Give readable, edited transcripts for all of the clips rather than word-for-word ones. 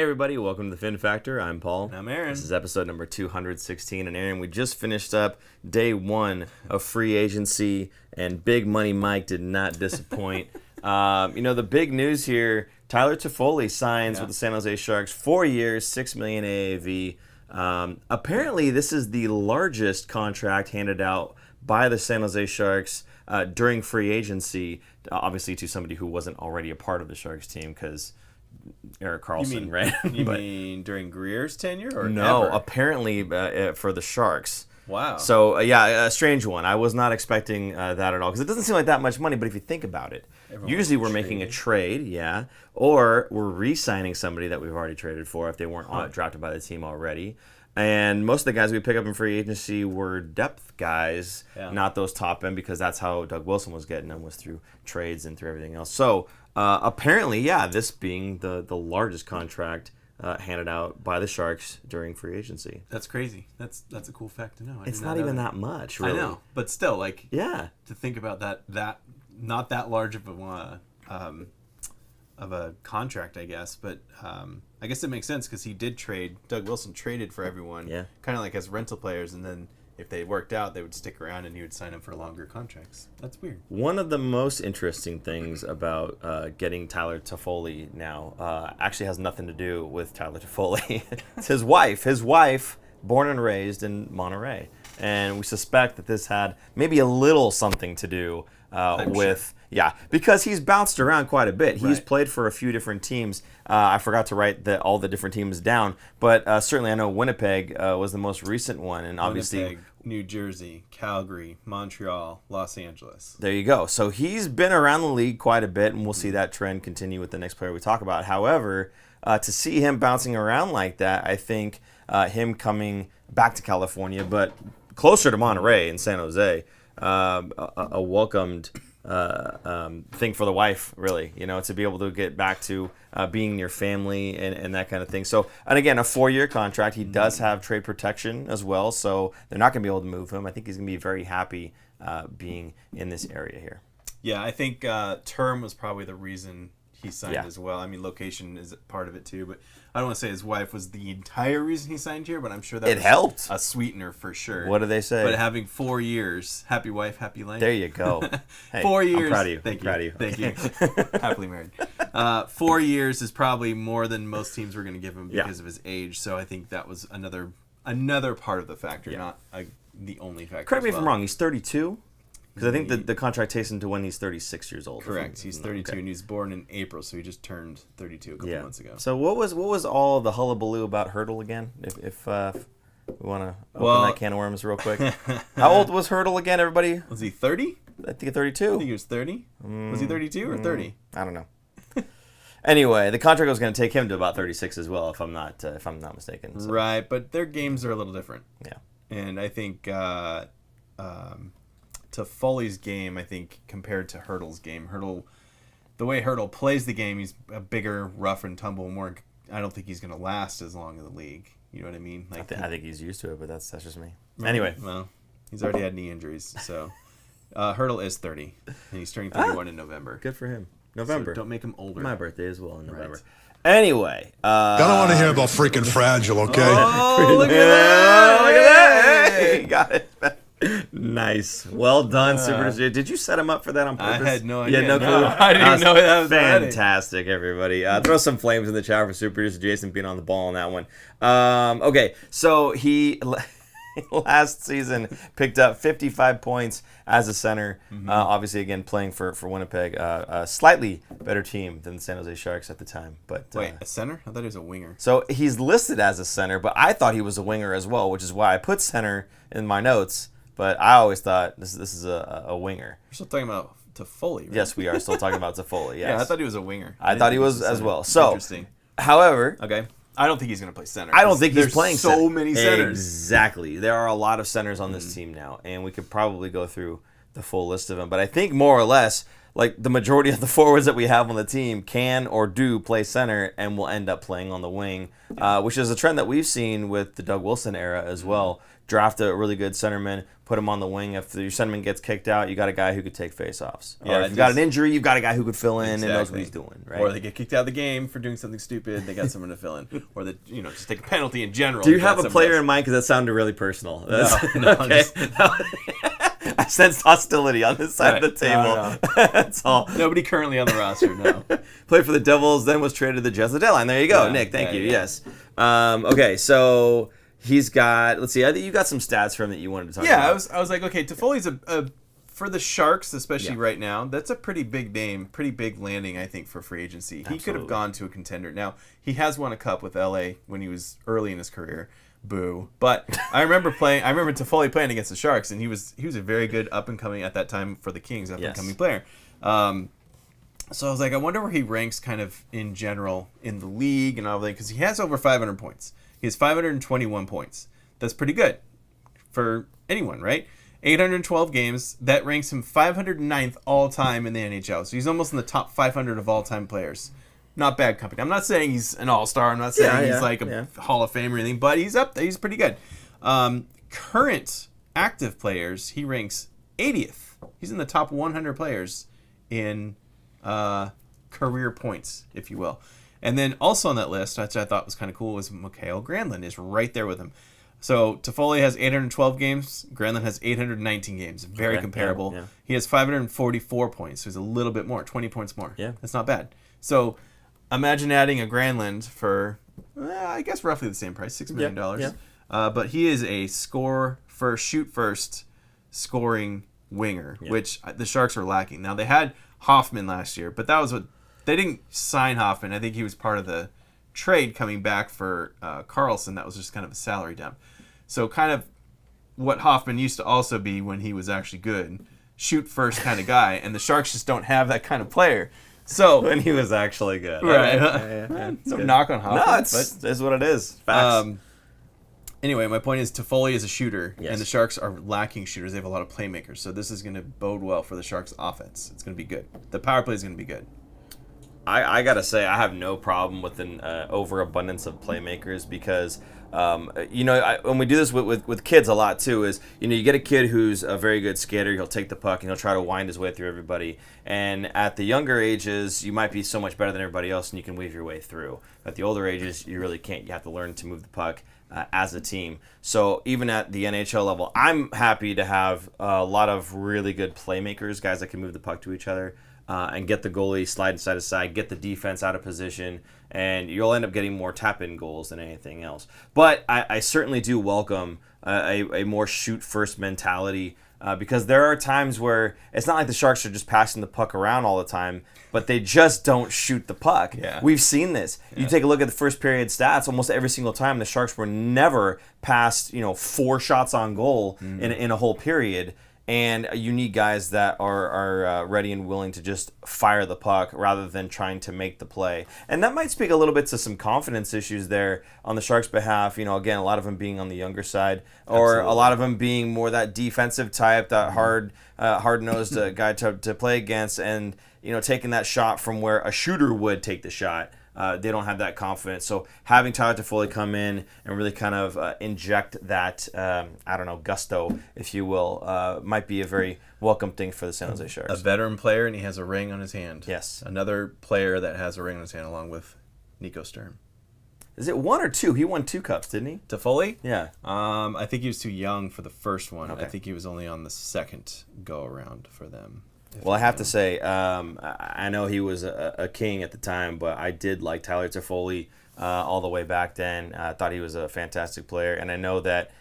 everybody, welcome to the Fin Factor. I'm Paul. And I'm Aaron. This is episode number 216. And Aaron, we just finished up day one of free agency, and Big Money Mike did not disappoint. The big news here, Tyler Toffoli signs with the San Jose Sharks, 4 years, $6 million AAV. Apparently, this is the largest contract handed out by the San Jose Sharks during free agency, obviously to somebody who wasn't already a part of the Sharks team, because Erik Karlsson, right? You mean during Greer's tenure, or no? ever? Apparently for the Sharks. Wow. So a strange one. I was not expecting that at all, because it doesn't seem like that much money. But if you think about it, usually we're making a trade, or we're re-signing somebody that we've already traded for if they weren't drafted by the team already. And most of the guys we pick up in free agency were depth guys, not those top end, because that's how Doug Wilson was getting them, was through trades and through everything else. So apparently, this being the largest contract handed out by the Sharks during free agency. That's crazy. That's a cool fact to know. It's not even that much, really. I know, but still, to think about that not that large of a contract, I guess, but I guess it makes sense because he did trade. Doug Wilson traded for everyone, kind of like as rental players, and then if they worked out, they would stick around and he would sign them for longer contracts. That's weird. One of the most interesting things about getting Tyler Toffoli now actually has nothing to do with Tyler Toffoli. It's his wife. His wife, born and raised in Monterey. And we suspect that this had maybe a little something to do with... Sure. Because he's bounced around quite a bit. He's played for a few different teams. I forgot to write all the different teams down, but certainly I know Winnipeg was the most recent one, and obviously Winnipeg, New Jersey, Calgary, Montreal, Los Angeles. There you go. So he's been around the league quite a bit, and we'll see that trend continue with the next player we talk about. However, to see him bouncing around like that, I think him coming back to California, but closer to Monterey and San Jose, a welcomed thing for the wife, really, to be able to get back to being near family and that kind of thing. So, and again, a 4-year contract. He does have trade protection as well, so they're not going to be able to move him. I think he's going to be very happy being in this area here. Yeah, I think term was probably the reason he signed as well. I mean, location is part of it too, but I don't want to say his wife was the entire reason he signed here, but I'm sure that helped. A sweetener for sure. What do they say? But having 4 years, happy wife, happy life. There you go. Hey, 4 years. I'm proud of you. Proud of you. Thank you. Happily married. 4 years is probably more than most teams were going to give him because of his age. So I think that was another part of the factor, not the only factor. Correct me if I'm wrong. He's 32. Because I think the contract takes him to when he's 36 years old. Correct. He's 32, and he's born in April, so he just turned 32 a couple months ago. So what was all the hullabaloo about Hurdle again? If we want to open that can of worms real quick. How old was Hurdle again, everybody? Was he 30? I think 32. I think he was 30. Was he 32 or 30? I don't know. Anyway, the contract was going to take him to about 36 as well, if I'm not mistaken. So. Right, but their games are a little different. Yeah. And I think Toffoli's game, I think, compared to Hurdle's game. The way Hurdle plays the game, he's a bigger, rough and tumble, more. I don't think he's going to last as long in the league. You know what I mean? I think he's used to it, but that's just me. Right. Anyway, well, he's already had knee injuries, so Hurdle is 30, and he's turning 31 in November. Good for him. November. So don't make him older. My birthday as well in November. Right. Anyway, I don't want to hear about freaking fragile. Okay. Oh, look at that! Look at that! Hey, got it. Nice. Well done, Super. Did you set him up for that on purpose? I had no idea. You had no clue? I didn't even know that was fantastic, everybody. Throw some flames in the chat for Super Producer Jason being on the ball on that one. Okay, so he last season picked up 55 points as a center. Obviously, again, playing for Winnipeg. A slightly better team than the San Jose Sharks at the time. But wait, a center? I thought he was a winger. So he's listed as a center, but I thought he was a winger as well, which is why I put center in my notes. But I always thought this is a winger. We're still talking about Toffoli, right? Yes, we are still talking about Toffoli. Yes. Yeah, I thought he was a winger. I thought he was as well. So, interesting. However, okay, I don't think he's going to play center. I don't think he's playing so many centers. Exactly. There are a lot of centers on this team now, and we could probably go through the full list of them. But I think more or less, like the majority of the forwards that we have on the team can or do play center and will end up playing on the wing, which is a trend that we've seen with the Doug Wilson era as well. Draft a really good centerman, put him on the wing. If your centerman gets kicked out, you got a guy who could take face-offs. Or if you've got an injury, you've got a guy who could fill in and knows what he's doing. Right? Or they get kicked out of the game for doing something stupid. They got someone to fill in. Or just take a penalty in general. Do you have a player in mind? Because that sounded really personal. No, okay. I sensed hostility on this side of the table. No. That's all. Nobody currently on the roster, no. Played for the Devils, then was traded to the Jets. The deadline. There you go, Nick. Thank you. Yes. Okay, so he's got. Let's see. I think you got some stats from that you wanted to talk about. Yeah, I was like, okay, Toffoli's a for the Sharks, especially right now. That's a pretty big name, pretty big landing, I think, for free agency. He could have gone to a contender. Now he has won a cup with LA when he was early in his career. Boo. But I remember Toffoli playing against the Sharks, and he was a very good up and coming at that time for the Kings, up and coming player. So I was like, I wonder where he ranks kind of in general in the league and everything, because he has over 500 points. He has 521 points. That's pretty good for anyone, right? 812 games. That ranks him 509th all time in the NHL. So he's almost in the top 500 of all time players. Not bad company. I'm not saying he's an all-star. I'm not saying he's like a Hall of Fame or anything, but he's up there. He's pretty good. Current active players, he ranks 80th. He's in the top 100 players in career points, if you will. And then also on that list, which I thought was kind of cool, was Mikael Granlund is right there with him. So Toffoli has 812 games. Granlund has 819 games. Very comparable. Yeah. He has 544 points. So he's a little bit more, 20 points more. Yeah, that's not bad. So imagine adding a Granlund for, I guess, roughly the same price, $6 million. Yeah. But he is a score first, shoot first, scoring winger, which the Sharks are lacking. Now they had Hoffman last year, but that was what they didn't sign Hoffman. I think he was part of the trade coming back for Karlsson. That was just kind of a salary dump. So kind of what Hoffman used to also be when he was actually good, shoot first kind of guy, and the Sharks just don't have that kind of player. So when he was actually good, right? No knock on Hoffman. No, it's what it is. Facts. Anyway, my point is Toffoli is a shooter, and the Sharks are lacking shooters. They have a lot of playmakers, so this is going to bode well for the Sharks' offense. It's going to be good. The power play is going to be good. I gotta say, I have no problem with an overabundance of playmakers because, when we do this with kids a lot too, is, you get a kid who's a very good skater, he'll take the puck and he'll try to wind his way through everybody. And at the younger ages, you might be so much better than everybody else and you can weave your way through. At the older ages, you really can't. You have to learn to move the puck as a team. So even at the NHL level, I'm happy to have a lot of really good playmakers, guys that can move the puck to each other. And get the goalie sliding side to side, get the defense out of position, and you'll end up getting more tap-in goals than anything else. But I certainly do welcome a more shoot-first mentality because there are times where it's not like the Sharks are just passing the puck around all the time, but they just don't shoot the puck. Yeah. We've seen this. Yeah. You take a look at the first period stats, almost every single time the Sharks were never past 4 shots on goal in a whole period. And you need guys that are ready and willing to just fire the puck rather than trying to make the play. And that might speak a little bit to some confidence issues there on the Sharks' behalf. Again, a lot of them being on the younger side, or a lot of them being more that defensive type, that hard-nosed guy to play against, and taking that shot from where a shooter would take the shot. They don't have that confidence. So having Tyler Toffoli come in and really kind of inject that, gusto, if you will, might be a very welcome thing for the San Jose Sharks. A veteran player, and he has a ring on his hand. Yes. Another player that has a ring on his hand along with Nico Sturm. Is it 1 or 2? He won 2 cups, didn't he? Toffoli? Yeah. I think he was too young for the first one. Okay. I think he was only on the second go-around for them. Well, I have to say, I know he was a king at the time, but I did like Tyler Toffoli all the way back then. I thought he was a fantastic player, and I know that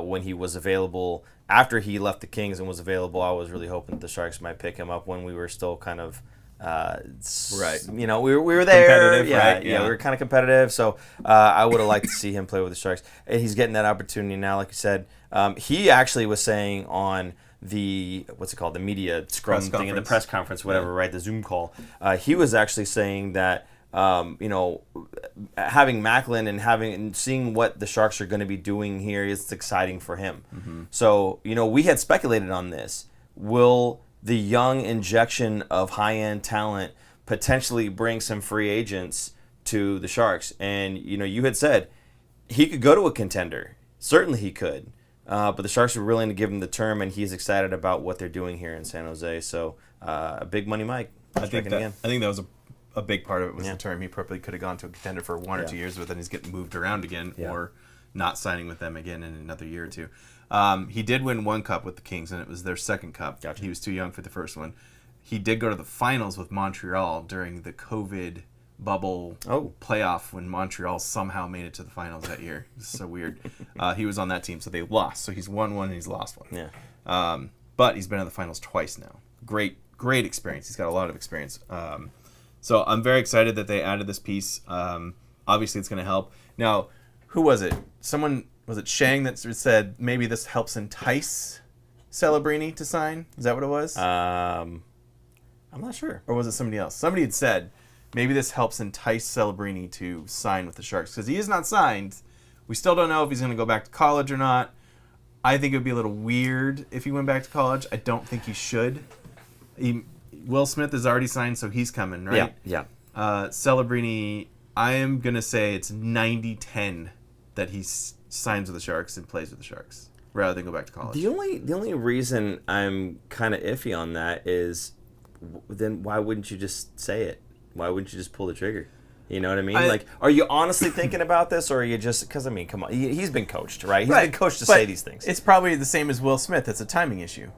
when he was available, after he left the Kings and was available, I was really hoping that the Sharks might pick him up when we were still kind of right. We were there. Yeah, we were kind of competitive. So I would have liked to see him play with the Sharks, and he's getting that opportunity now. Like you said, he actually was saying on the the media scrum thing in the press conference, whatever, right? The Zoom call. He was actually saying that having Macklin and seeing what the Sharks are going to be doing here is exciting for him. Mm-hmm. So we had speculated on this. will the young injection of high-end talent potentially bring some free agents to the Sharks? And, you had said he could go to a contender. Certainly he could. But the Sharks are willing to give him the term, and he's excited about what they're doing here in San Jose. So, big money Mike. I think that was a big part of it was the term. He probably could have gone to a contender for 1 or 2 years, but then he's getting moved around again or not signing with them again in another year or two. He did win one cup with the Kings, and it was their second cup. Gotcha. He was too young for the first one. He did go to the finals with Montreal during the COVID bubble playoff when Montreal somehow made it to the finals that year. It's so weird. He was on that team, so they lost. So he's won one and he's lost one. Yeah. But he's been in the finals twice now. Great experience. He's got a lot of experience. So I'm very excited that they added this piece. Obviously, it's going to help. Now, who was it? Was it Shang that said maybe this helps entice Celebrini to sign? Is that what it was? I'm not sure. Or was it somebody else? Somebody had said maybe this helps entice Celebrini to sign with the Sharks because he is not signed. We still don't know if he's going to go back to college or not. I think it would be a little weird if he went back to college. I don't think he should. Will Smith is already signed, so he's coming, right? Yeah. Celebrini, I am going to say it's 90-10 that he signs with the Sharks and plays with the Sharks rather than go back to college. The only reason I'm kind of iffy on that is then why wouldn't you just say it? Why wouldn't you just pull the trigger? You know what I mean? Are you honestly thinking about this, or are you just... Because, come on. He's been coached, right? He's been coached to say these things. It's probably the same as Will Smith. It's a timing issue.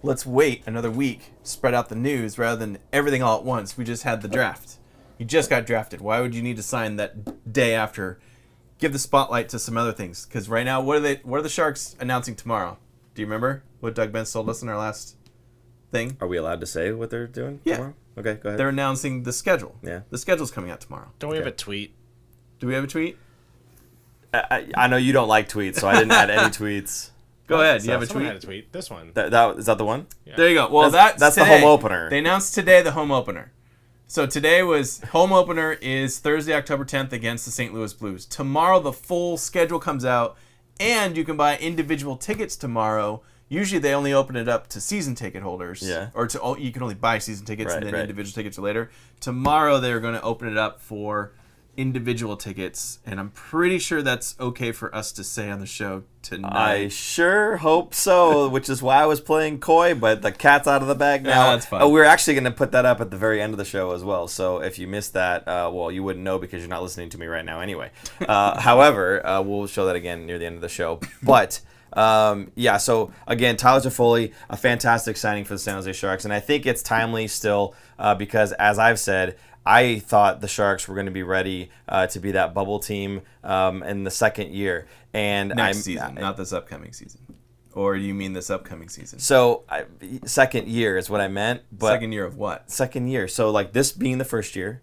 Let's wait another week, spread out the news, rather than everything all at once. We just had the draft. You just got drafted. Why would you need to sign that day after? Give the spotlight to some other things. Because right now, what are the Sharks announcing tomorrow? Do you remember what Doug Benz told us in our last thing? Are we allowed to say what they're doing tomorrow? Okay, go ahead. They're announcing the schedule. Yeah. The schedule's coming out tomorrow. Don't we have a tweet? Do we have a tweet? I know you don't like tweets, so I didn't add any tweets. Go ahead. You have a Someone tweet? had a tweet. This one. Is that the one? Yeah. There you go. Well, that's the today. home opener. They announced today the home opener. So today was home opener is Thursday, October 10th against the St. Louis Blues. Tomorrow the full schedule comes out, and you can buy individual tickets tomorrow. Usually they only open it up to season ticket holders. Yeah. Or you can only buy season tickets and then individual tickets are later. Tomorrow they're going to open it up for individual tickets, and I'm pretty sure that's okay for us to say on the show tonight. I sure hope so, which is why I was playing coy, but the cat's out of the bag now. Yeah, that's fine. We're actually going to put that up at the very end of the show as well, so if you missed that, well, you wouldn't know because you're not listening to me right now anyway. However, we'll show that again near the end of the show. But, so again, Tyler Toffoli, a fantastic signing for the San Jose Sharks, and I think it's timely still because, as I've said, I thought the Sharks were going to be ready to be that bubble team in the second year. And Next season, not this upcoming season. Or do you mean this upcoming season? So, second year is what I meant. But second year of what? Second year. So, this being the first year,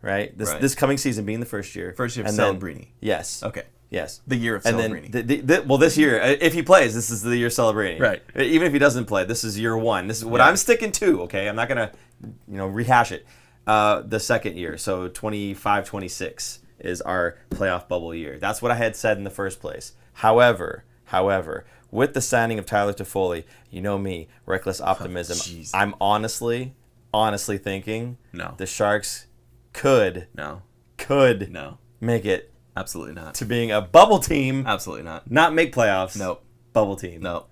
right? This coming season being the first year. First year of Celebrini. Yes. Okay. Yes. The year of Celebrini. And then, this year, if he plays, this is the year Celebrini. Right. Even if he doesn't play, this is year one. This is what I'm sticking to, okay? I'm not going to, rehash it. The second year, so 25-26 is our playoff bubble year. That's what I had said in the first place. However, with the signing of Tyler Toffoli, you know me, reckless optimism. I'm honestly thinking the Sharks could make it absolutely not to being a bubble team. Absolutely not make playoffs. Nope. Bubble team. Nope.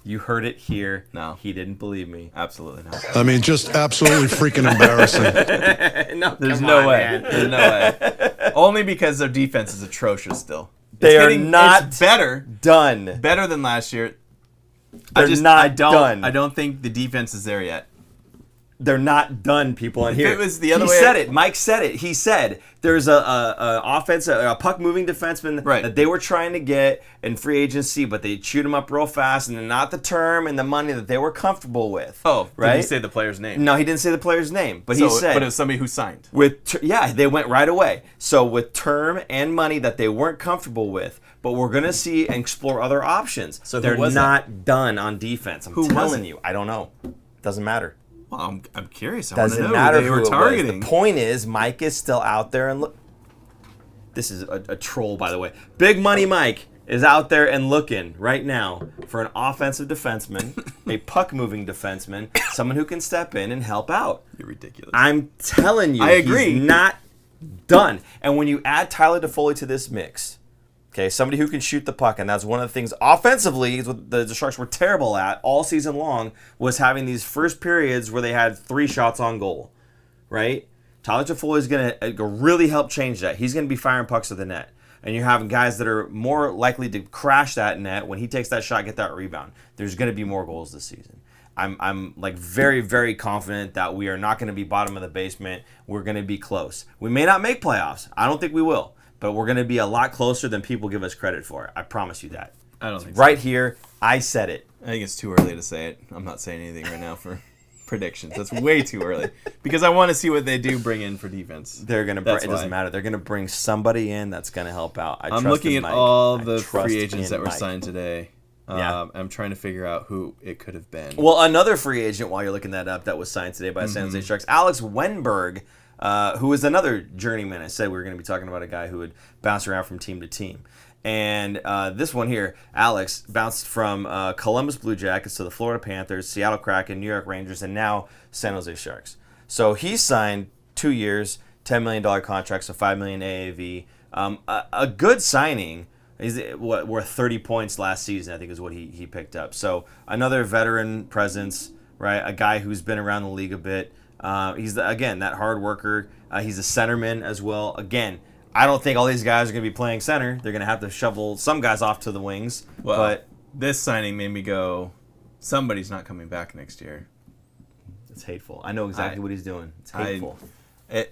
You heard it here. No. He didn't believe me. Absolutely not. I mean, just absolutely freaking embarrassing. There's no way. There's no way. Only because their defense is atrocious still. It's better than last year. I don't think the defense is there yet. They're not done, people in here. If it was the other way. He said it. Mike said it. He said there's a puck-moving defenseman that they were trying to get in free agency, but they chewed him up real fast, and not the term and the money that they were comfortable with. Oh, right? Did he say the player's name? No, he didn't say the player's name, but he said. But it was somebody who signed. They went right away. So with term and money that they weren't comfortable with, but we're going to see and explore other options. So they're not done on defense. I'm telling you. I don't know. Doesn't matter. Well, I'm curious. I Doesn't want to know matter who they were targeting. The point is, Mike is still out there, and look. This is a troll, by the way. Big money, Mike. is out there and looking right now for an offensive defenseman, a puck-moving defenseman, someone who can step in and help out. You're ridiculous. I'm telling you, I agree. He's not done. And when you add Tyler Toffoli to this mix, okay, somebody who can shoot the puck, and that's one of the things offensively what the Sharks were terrible at all season long, was having these first periods where they had 3 shots on goal, right? Tyler Toffoli is going to really help change that. He's going to be firing pucks to the net. And you're having guys that are more likely to crash that net when he takes that shot, get that rebound. There's going to be more goals this season. I'm like very, very confident that we are not going to be bottom of the basement. We're going to be close. We may not make playoffs. I don't think we will. But we're going to be a lot closer than people give us credit for. I promise you that. I don't think so. Right here, I said it. I think it's too early to say it. I'm not saying anything right now for predictions. That's way too early because I want to see what they do bring in for defense. They're gonna. It doesn't matter. They're gonna bring somebody in that's gonna help out. I'm looking at all the free agents that were signed today. I'm trying to figure out who it could have been. Well, another free agent while you're looking that up that was signed today by San Jose Sharks, Alex Wennberg, who is another journeyman. I said we were going to be talking about a guy who would bounce around from team to team. And this one here, Alex, bounced from Columbus Blue Jackets to the Florida Panthers, Seattle Kraken, New York Rangers, and now San Jose Sharks. So he signed 2 years, $10 million contract, so $5 million AAV. A good signing. He's worth 30 points last season, I think is what he picked up. So another veteran presence, right? A guy who's been around the league a bit. He's, that hard worker. He's a centerman as well. Again, I don't think all these guys are going to be playing center. They're going to have to shovel some guys off to the wings. Well, but this signing made me go, somebody's not coming back next year. It's hateful. I know exactly what he's doing. It's hateful.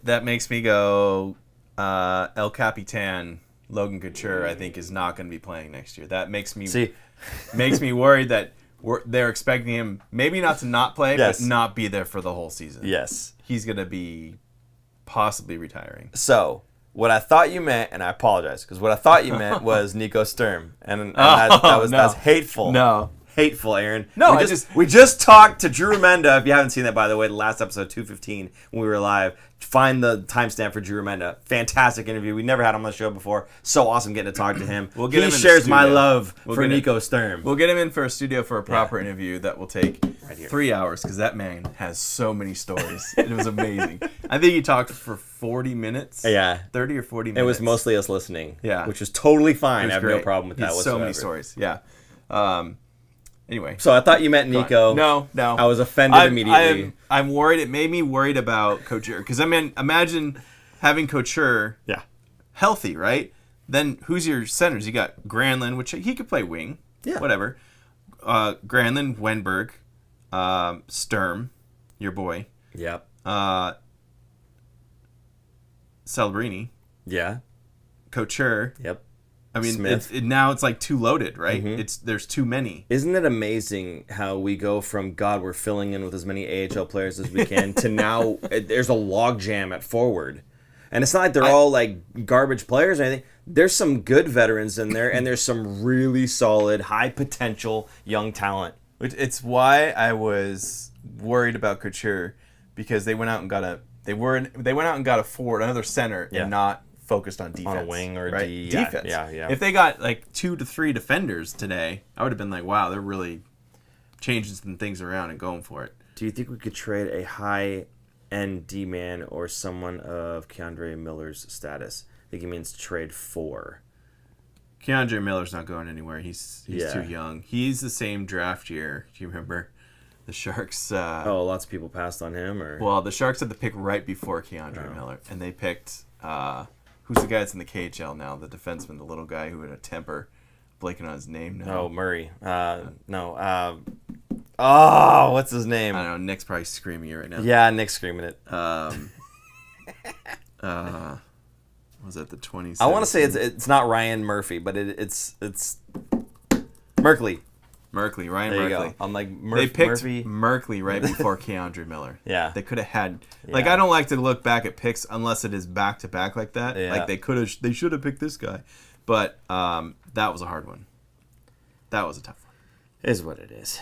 That makes me go, El Capitan, Logan Couture, I think, is not going to be playing next year. That makes me makes me worried that they're expecting him maybe not play, but not be there for the whole season. Yes. He's going to be possibly retiring. So what I thought you meant, and I apologize, because what I thought you meant was Nico Sturm, and that's hateful. No. Hateful, Aaron. No, we just talked to Drew Remenda. If you haven't seen that, by the way, the last episode, 215, when we were live. Find the timestamp for Drew Remenda. Fantastic interview. We never had him on the show before. So awesome getting to talk to him. He shares my love for Nico Sturm. We'll get him in for a studio for a proper interview that will take 3 hours because that man has so many stories. It was amazing. I think he talked for 40 minutes. Yeah. 30 or 40 minutes. It was mostly us listening. Yeah. Which was totally fine. I have great. no problem with that whatsoever. So many stories. Yeah. Anyway. So I thought you meant Nico. No. I was offended immediately. I'm worried. It made me worried about Couture. Because, imagine having Couture healthy, right? Then who's your centers? You got Granlund, which he could play wing. Yeah. Whatever. Granlund, Wennberg, Sturm, your boy. Yep. Celebrini. Yeah. Couture. Yep. I mean, Smith. now it's like too loaded, right? There's too many. Isn't it amazing how we go from, God, we're filling in with as many AHL players as we can, to now there's a logjam at forward. And it's not like they're all like garbage players or anything. There's some good veterans in there, and there's some really solid, high potential young talent. It's why I was worried about Couture, because they went out and got a forward, another center, and not focused on defense. On a wing or right? defense. Yeah. If they got like 2 to 3 defenders today, I would have been like, wow, they're really changing some things around and going for it. Do you think we could trade a high-end D-man or someone of Keandre Miller's status? I think he means trade for. Keandre Miller's not going anywhere. He's too young. He's the same draft year. Do you remember? The Sharks... lots of people passed on him? Well, the Sharks had the pick right before Keandre Miller, and they picked... who's the guy that's in the KHL now? The defenseman, the little guy who had a temper. Blanking on his name now. Oh, Murray. What's his name? I don't know. Nick's probably screaming it right now. Yeah, Nick's screaming it. Was that the 20s? I want to say it's not Ryan Murphy, but it's Merkley. Ryan there Merkley. You go. I'm like they picked Murphy. Merkley right before Keandre Miller. Yeah. They could have had I don't like to look back at picks unless it is back to back like that. Yeah. Like they should have picked this guy. But that was a hard one. That was a tough one. It is what it is.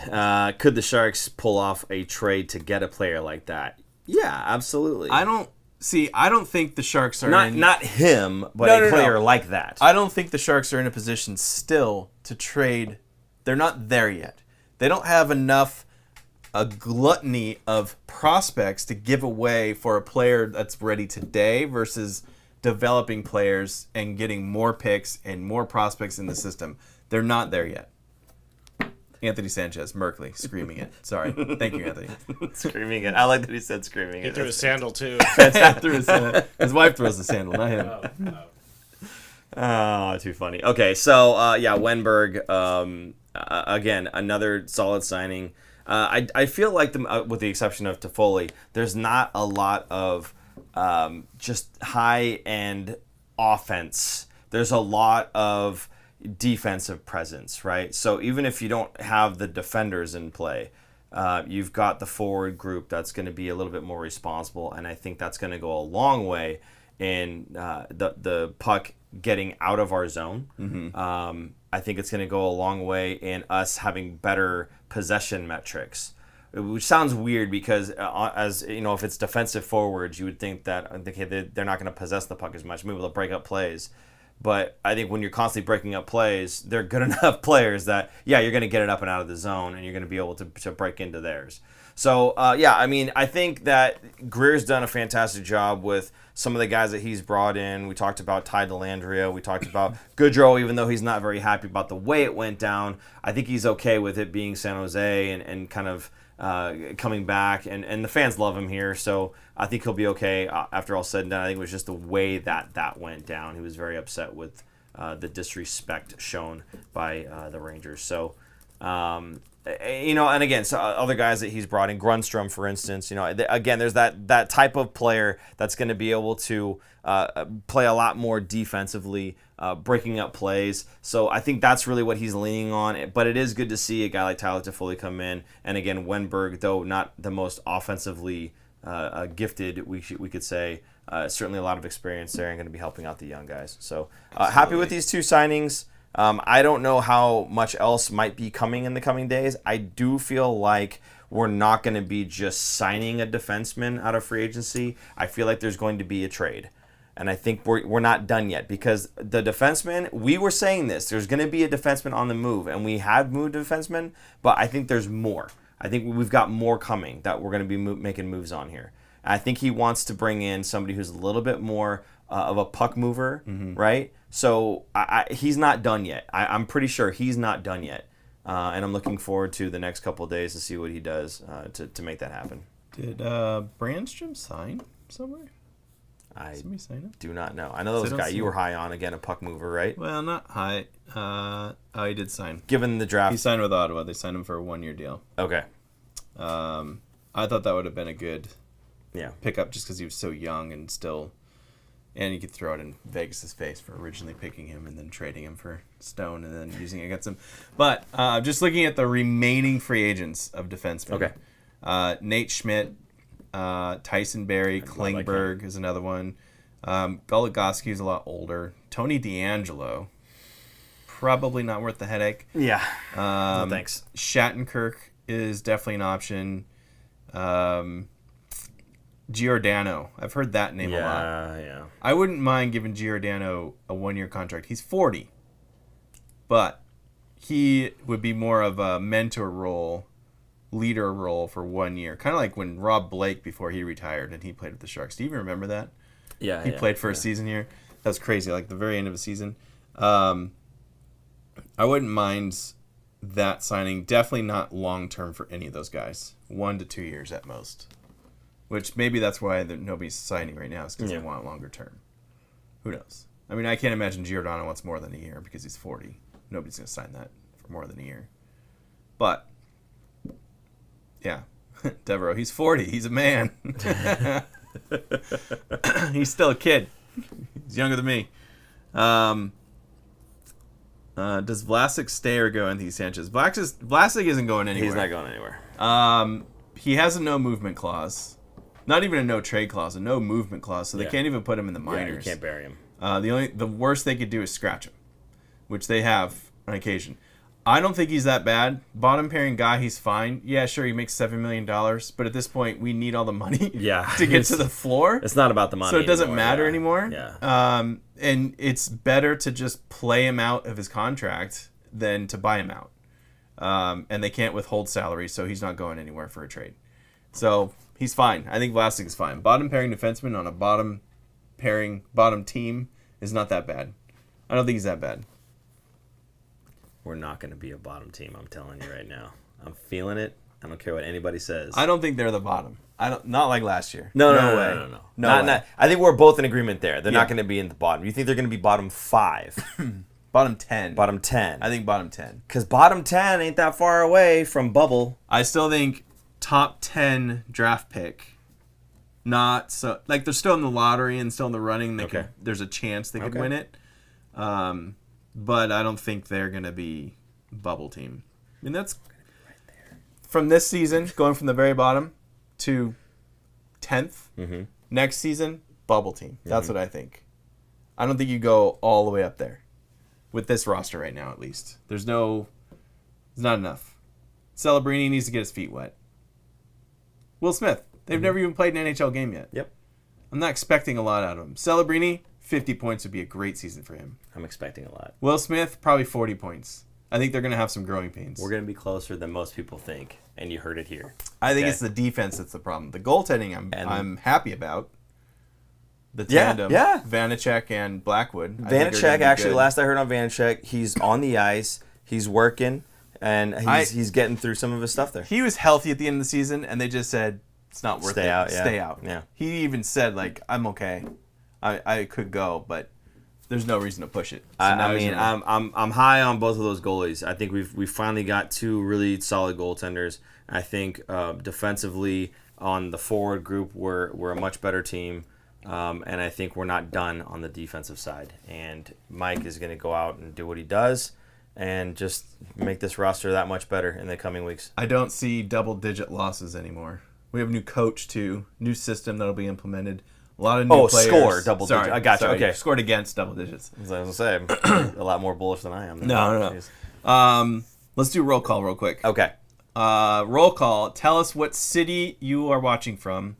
Could the Sharks pull off a trade to get a player like that? Yeah, absolutely. I don't See, I don't think the Sharks are not him, but a player like that. I don't think the Sharks are in a position still to trade. They're not there yet. They don't have a gluttony of prospects to give away for a player that's ready today versus developing players and getting more picks and more prospects in the system. They're not there yet. Anthony Sanchez, Merkley, screaming it. Sorry. Thank you, Anthony. Screaming it. I like that he said screaming it. He threw his sandal, too. His wife throws the sandal, not him. Oh, too funny. Okay, so, Wennberg, again, another solid signing. I feel like, with the exception of Toffoli, there's not a lot of just high-end offense. There's a lot of defensive presence, right? So even if you don't have the defenders in play, you've got the forward group that's going to be a little bit more responsible, and I think that's going to go a long way in the puck getting out of our zone. Mm-hmm. I think it's going to go a long way in us having better possession metrics, which sounds weird because as you know, if it's defensive forwards, you would think that okay, they're not going to possess the puck as much, maybe they'll break up plays. But I think when you're constantly breaking up plays, they're good enough players that, you're going to get it up and out of the zone, and you're going to be able to break into theirs. So, I think that Greer's done a fantastic job with some of the guys that he's brought in. We talked about Ty Dellandrea. We talked about Goodrow, even though he's not very happy about the way it went down. I think he's okay with it being San Jose and kind of coming back. And the fans love him here, so I think he'll be okay after all said and done. I think it was just the way that went down. He was very upset with the disrespect shown by the Rangers. So, and again, so other guys that he's brought in, Grundstrom, for instance, again, there's that type of player that's going to be able to play a lot more defensively, breaking up plays. So I think that's really what he's leaning on. But it is good to see a guy like Tyler Toffoli come in. And again, Wennberg, though not the most offensively gifted, we could say, certainly a lot of experience there and going to be helping out the young guys. So happy with these two signings. I don't know how much else might be coming in the coming days. I do feel like we're not going to be just signing a defenseman out of free agency. I feel like there's going to be a trade. And I think we're not done yet because the defenseman, we were saying this, there's going to be a defenseman on the move, and we have moved defensemen, but I think there's more. I think we've got more coming that we're going to be making moves on here. I think he wants to bring in somebody who's a little bit more of a puck mover, right? So he's not done yet. I'm pretty sure he's not done yet. And I'm looking forward to the next couple of days to see what he does to make that happen. Did Brandstrom sign somewhere? I sign him? Do not know. I know those guy you were high on, again, a puck mover, right? Well, not high. He did sign. Given the draft. He signed with Ottawa. They signed him for a 1-year deal. Okay. I thought that would have been a good pickup just because he was so young and still... And you could throw it in Vegas' face for originally picking him and then trading him for Stone and then using it against him. But just looking at the remaining free agents of defensemen. Okay. Nate Schmidt, Tyson Barrie, Klingberg is another one. Goligoski is a lot older. Tony DeAngelo, probably not worth the headache. Yeah. No, thanks. Shattenkirk is definitely an option. Giordano. I've heard that name a lot. Yeah. I wouldn't mind giving Giordano a 1-year contract. He's 40. But he would be more of a mentor role, leader role for 1 year. Kind of like when Rob Blake, before he retired and he played with the Sharks. Do you even remember that? Yeah. He played for a season here. That was crazy, like the very end of a season. I wouldn't mind that signing. Definitely not long-term for any of those guys. 1 to 2 years at most. Which maybe that's why nobody's signing right now, is because they want longer term. Who knows? I mean, I can't imagine Giordano wants more than a year because he's 40. Nobody's going to sign that for more than a year. But, yeah, Devereaux, he's 40. He's a man. He's still a kid. He's younger than me. Does Vlasic stay or go Anthony Sanchez? Vlasic isn't going anywhere. He's not going anywhere. He has a no movement clause. Not even a no trade clause, a no movement clause, so they can't even put him in the minors. Yeah, you can't bury him. The worst they could do is scratch him, which they have on occasion. I don't think he's that bad. Bottom pairing guy, he's fine. Yeah, sure, he makes $7 million, but at this point, we need all the money to get to the floor. It's not about the money. So it doesn't anymore, matter anymore. Yeah. And it's better to just play him out of his contract than to buy him out. And they can't withhold salary, so he's not going anywhere for a trade. So he's fine. I think Vlasic is fine. Bottom pairing defenseman on a bottom team is not that bad. I don't think he's that bad. We're not going to be a bottom team, I'm telling you right now. I'm feeling it. I don't care what anybody says. I don't think they're the bottom. Not like last year. No way. Not, I think we're both in agreement there. They're not going to be in the bottom. You think they're going to be bottom 5? Bottom 10. Bottom 10. I think bottom 10. Because bottom 10 ain't that far away from bubble. I still think top 10 draft pick. Not so... Like, they're still in the lottery and still in the running. There's a chance they could win it. But I don't think they're going to be bubble team. I mean, that's right there. From this season, going from the very bottom to 10th. Mm-hmm. Next season, bubble team. That's what I think. I don't think you go all the way up there with this roster right now, at least. There's not enough. Celebrini needs to get his feet wet. Will Smith. They've never even played an NHL game yet. Yep. I'm not expecting a lot out of him. Celebrini, 50 points would be a great season for him. I'm expecting a lot. Will Smith, probably 40 points. I think they're going to have some growing pains. We're going to be closer than most people think, and you heard it here. I think it's the defense that's the problem. The goaltending I'm happy about. The tandem, Vanacek and Blackwood. Vanacek, actually, last I heard on Vanacek, he's on the ice, he's working, and he's getting through some of his stuff there. He was healthy at the end of the season, and they just said, it's not worth it. Stay out. Yeah. He even said, like, I'm okay. I could go, but there's no reason to push it. So I'm high on both of those goalies. I think we finally got two really solid goaltenders. I think defensively on the forward group we're a much better team, and I think we're not done on the defensive side. And Mike is going to go out and do what he does and just make this roster that much better in the coming weeks. I don't see double-digit losses anymore. We have a new coach too, new system that'll be implemented. A lot of new players. Score double digits. I got you. Okay, scored against double digits. As I was going to say, a lot more bullish than I am. No. Let's do roll call real quick. Okay. Roll call. Tell us what city you are watching from,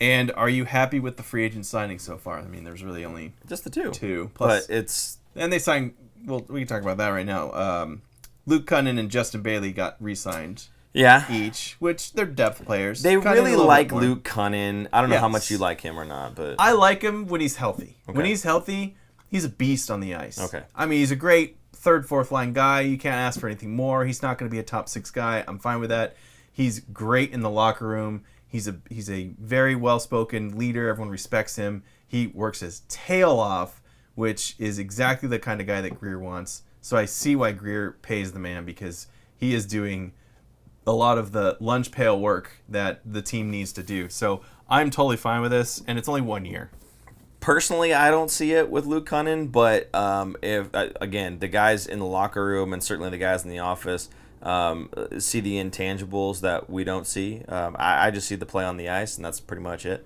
and are you happy with the free agent signing so far? I mean, there's really only just the two. Plus, but it's and they signed. Well, we can talk about that right now. Luke Kunin and Justin Bailey got re-signed. Yeah. Each, which they're depth players. They really like Luke Kunin. I don't know how much you like him or not, but I like him when he's healthy. Okay. When he's healthy, he's a beast on the ice. Okay. I mean, he's a great third, fourth line guy. You can't ask for anything more. He's not going to be a top 6 guy. I'm fine with that. He's great in the locker room. He's a very well-spoken leader. Everyone respects him. He works his tail off, which is exactly the kind of guy that Greer wants. So I see why Greer pays the man, because he is doing a lot of the lunch pail work that the team needs to do. So I'm totally fine with this, and it's only 1 year. Personally, I don't see it with Luke Kunin, but if again, the guys in the locker room and certainly the guys in the office see the intangibles that we don't see. I just see the play on the ice, and that's pretty much it.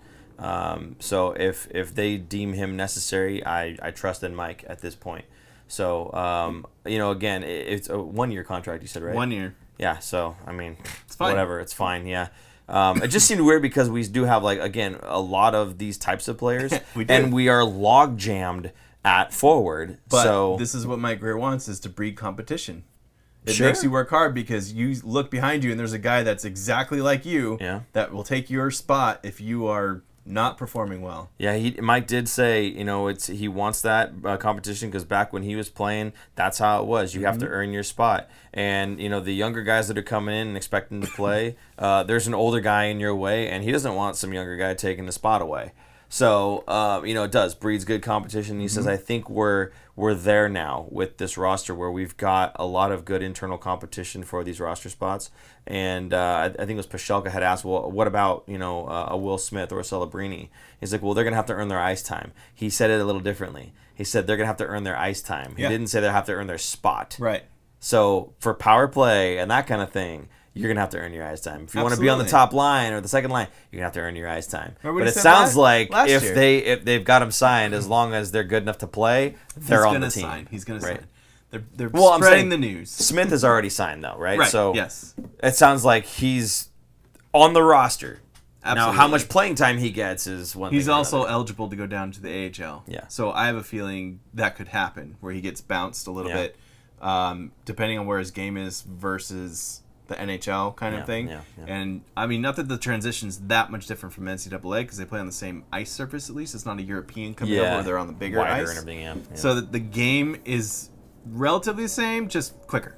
So if they deem him necessary, I trust in Mike at this point. So again, it's a 1 year contract. You said, right? 1 year. Yeah, so, I mean, it's fine. Whatever, it's fine, yeah. It just seemed weird because we do have, like, again, a lot of these types of players. We do. And we are log-jammed at forward. But this is what Mike Greer wants, is to breed competition. It makes you work hard because you look behind you and there's a guy that's exactly like you that will take your spot if you are not performing well. Yeah, Mike did say, he wants that competition because back when he was playing, that's how it was. You have to earn your spot. And, the younger guys that are coming in and expecting to play, there's an older guy in your way, and he doesn't want some younger guy taking the spot away. So, it does. Breeds good competition. He says, I think we're there now with this roster where we've got a lot of good internal competition for these roster spots. And I think it was Pashelka had asked, well, what about, a Will Smith or a Celebrini? He's like, well, they're going to have to earn their ice time. He said it a little differently. He said they're going to have to earn their ice time. He didn't say they have to earn their spot. Right. So for power play and that kind of thing, you're going to have to earn your ice time. If you want to be on the top line or the second line, you're going to have to earn your ice time. But it sounds like if they've got him signed, as long as they're good enough to play, they're on the team. He's going to sign. They're I'm spreading saying the news. Smith is already signed though, right? Right. So yes. it sounds like he's on the roster. Absolutely. Now, how much playing time he gets is one thing. He's also eligible to go down to the AHL. Yeah. So I have a feeling that could happen, where he gets bounced a little bit, depending on where his game is versus the NHL kind of thing. Yeah. And, I mean, not that the transition's that much different from NCAA, because they play on the same ice surface, at least. It's not a European coming over where they're on the bigger wider ice. And everything, yeah. So that the game is relatively the same, just quicker.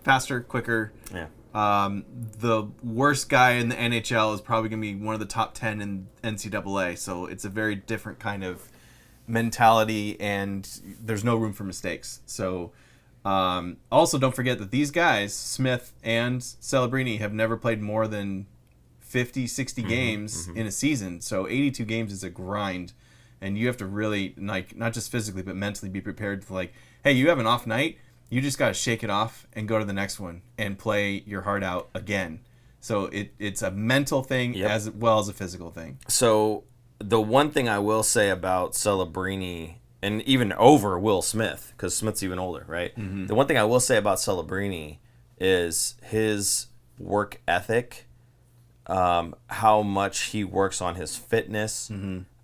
Faster, quicker. Yeah. The worst guy in the NHL is probably going to be one of the top 10 in NCAA, so it's a very different kind of mentality, and there's no room for mistakes. So, also don't forget that these guys, Smith and Celebrini, have never played more than 50, 60 games in a season, so 82 games is a grind, and you have to really, like, not just physically, but mentally be prepared to, like, hey, you have an off night, you just got to shake it off and go to the next one and play your heart out again. So it's a mental thing as well as a physical thing. So the one thing I will say about Celebrini, and even over Will Smith, because Smith's even older, right? Mm-hmm. The one thing I will say about Celebrini is his work ethic, how much he works on his fitness.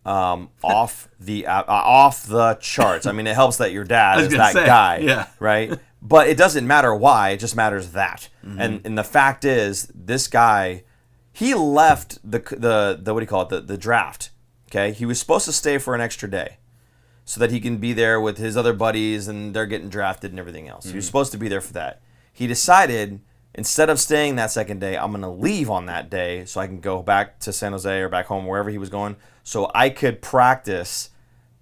Off the charts. I mean, it helps that your dad is that guy, right? But it doesn't matter why. It just matters that. And the fact is, this guy, he left the what do you call it? The draft. Okay, he was supposed to stay for an extra day, so that he can be there with his other buddies and they're getting drafted and everything else. He was supposed to be there for that. He decided, instead of staying that second day, I'm going to leave on that day so I can go back to San Jose or back home, wherever he was going, so I could practice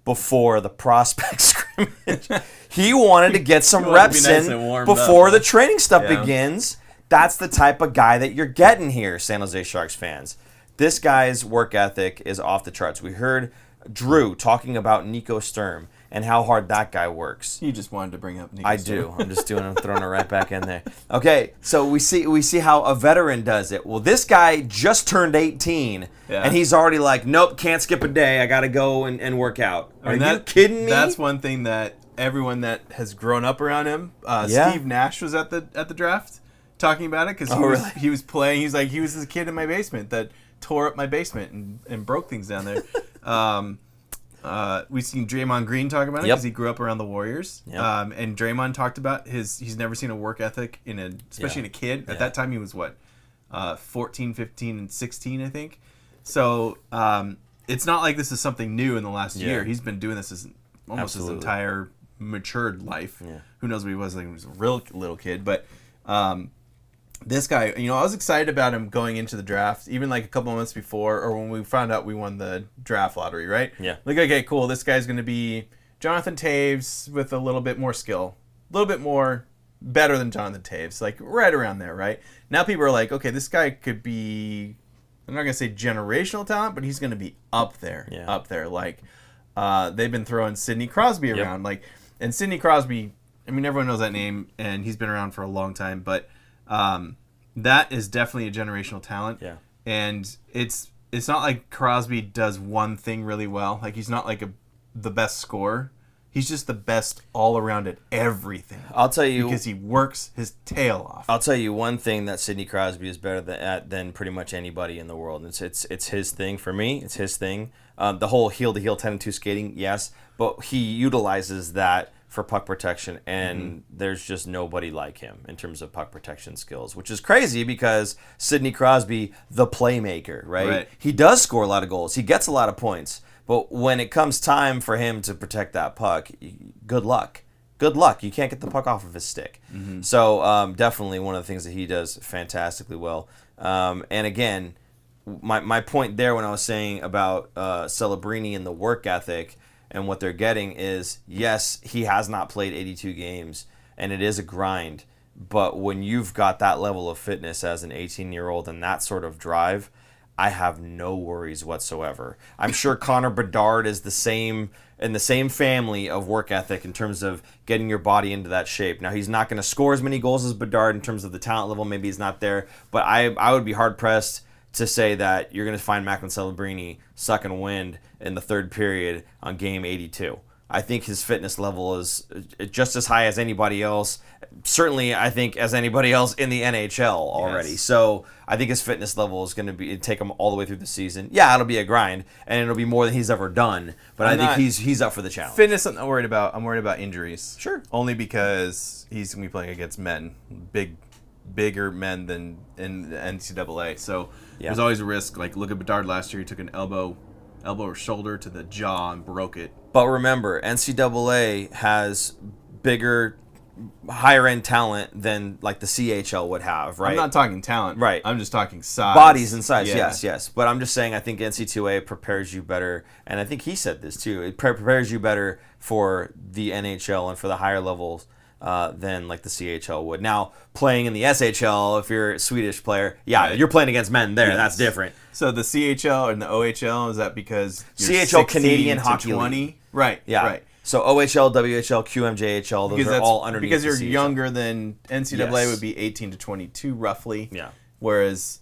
before the prospect scrimmage. He wanted to get some reps in before the training stuff begins. That's the type of guy that you're getting here, San Jose Sharks fans. This guy's work ethic is off the charts. We heard Drew talking about Nico Sturm and how hard that guy works. You just wanted to bring up Nico I do. I'm just throwing it right back in there. Okay, so we see how a veteran does it. Well, this guy just turned 18, and he's already like, nope, can't skip a day. I got to go and work out. Are you kidding me? That's one thing that everyone that has grown up around him, Steve Nash was at the draft talking about it, because he was playing. He's like, he was this kid in my basement that tore up my basement and broke things down there. We've seen Draymond Green talk about it because he grew up around the Warriors. And Draymond talked about he's never seen a work ethic especially in a kid. At that time he was 14, 15, and 16, I think. So it's not like this is something new in the last year. He's been doing this almost his entire matured life. Who knows what he was like when he was a real little kid. But this guy, I was excited about him going into the draft, even like a couple of months before, or when we found out we won the draft lottery, right? Yeah. Like, okay, cool. This guy's going to be Jonathan Taves with a little bit more skill, a little bit more better than Jonathan Taves, like right around there, right? Now people are like, okay, this guy could be, I'm not going to say generational talent, but he's going to be up there, up there. Like, they've been throwing Sidney Crosby around, like, and Sidney Crosby, I mean, everyone knows that name, and he's been around for a long time, but that is definitely a generational talent. Yeah. And it's not like Crosby does one thing really well. Like, he's not like the best scorer. He's just the best all around at everything. I'll tell you, because he works his tail off. I'll tell you one thing that Sidney Crosby is better than pretty much anybody in the world. It's his thing for me. It's his thing. The whole heel to heel 10-2 skating, yes, but he utilizes that for puck protection, and there's just nobody like him in terms of puck protection skills, which is crazy because Sidney Crosby, the playmaker, right? He does score a lot of goals. He gets a lot of points. But when it comes time for him to protect that puck, good luck. Good luck. You can't get the puck off of his stick. So definitely one of the things that he does fantastically well. And again, my point there when I was saying about Celebrini and the work ethic and what they're getting is, yes, he has not played 82 games, and it is a grind. But when you've got that level of fitness as an 18-year-old and that sort of drive, I have no worries whatsoever. I'm sure Connor Bedard is in the same family of work ethic in terms of getting your body into that shape. Now, he's not going to score as many goals as Bedard in terms of the talent level. Maybe he's not there. But I would be hard-pressed to say that you're going to find Macklin Celebrini sucking wind in the third period on game 82. I think his fitness level is just as high as anybody else. Certainly, I think, as anybody else in the NHL already. Yes. So I think his fitness level is going to take him all the way through the season. Yeah, it'll be a grind, and it'll be more than he's ever done. But I think he's up for the challenge. Fitness, I'm not worried about. I'm worried about injuries. Sure. Only because he's going to be playing against men, bigger men than in the NCAA. So there's always a risk. Like, look at Bedard last year. He took an elbow or shoulder to the jaw and broke it. But remember, NCAA has bigger, higher-end talent than like the CHL would have, right? I'm not talking talent. Right. I'm just talking size. Bodies and size, Yeah. yes. But I'm just saying I think NC2A prepares you better, and I think he said this too, it prepares you better for the NHL and for the higher levels than like the CHL would. Now, playing in the SHL, if you're a Swedish player, you're playing against men there. Yes. That's different. So the CHL and the OHL, is that because you're CHL Canadian Hockey 20? League. Right, yeah. Right. So OHL, WHL, QMJHL, those are all underneath because the you're CHL. younger than NCAA Yes. would be 18 to 22 roughly. Yeah. Whereas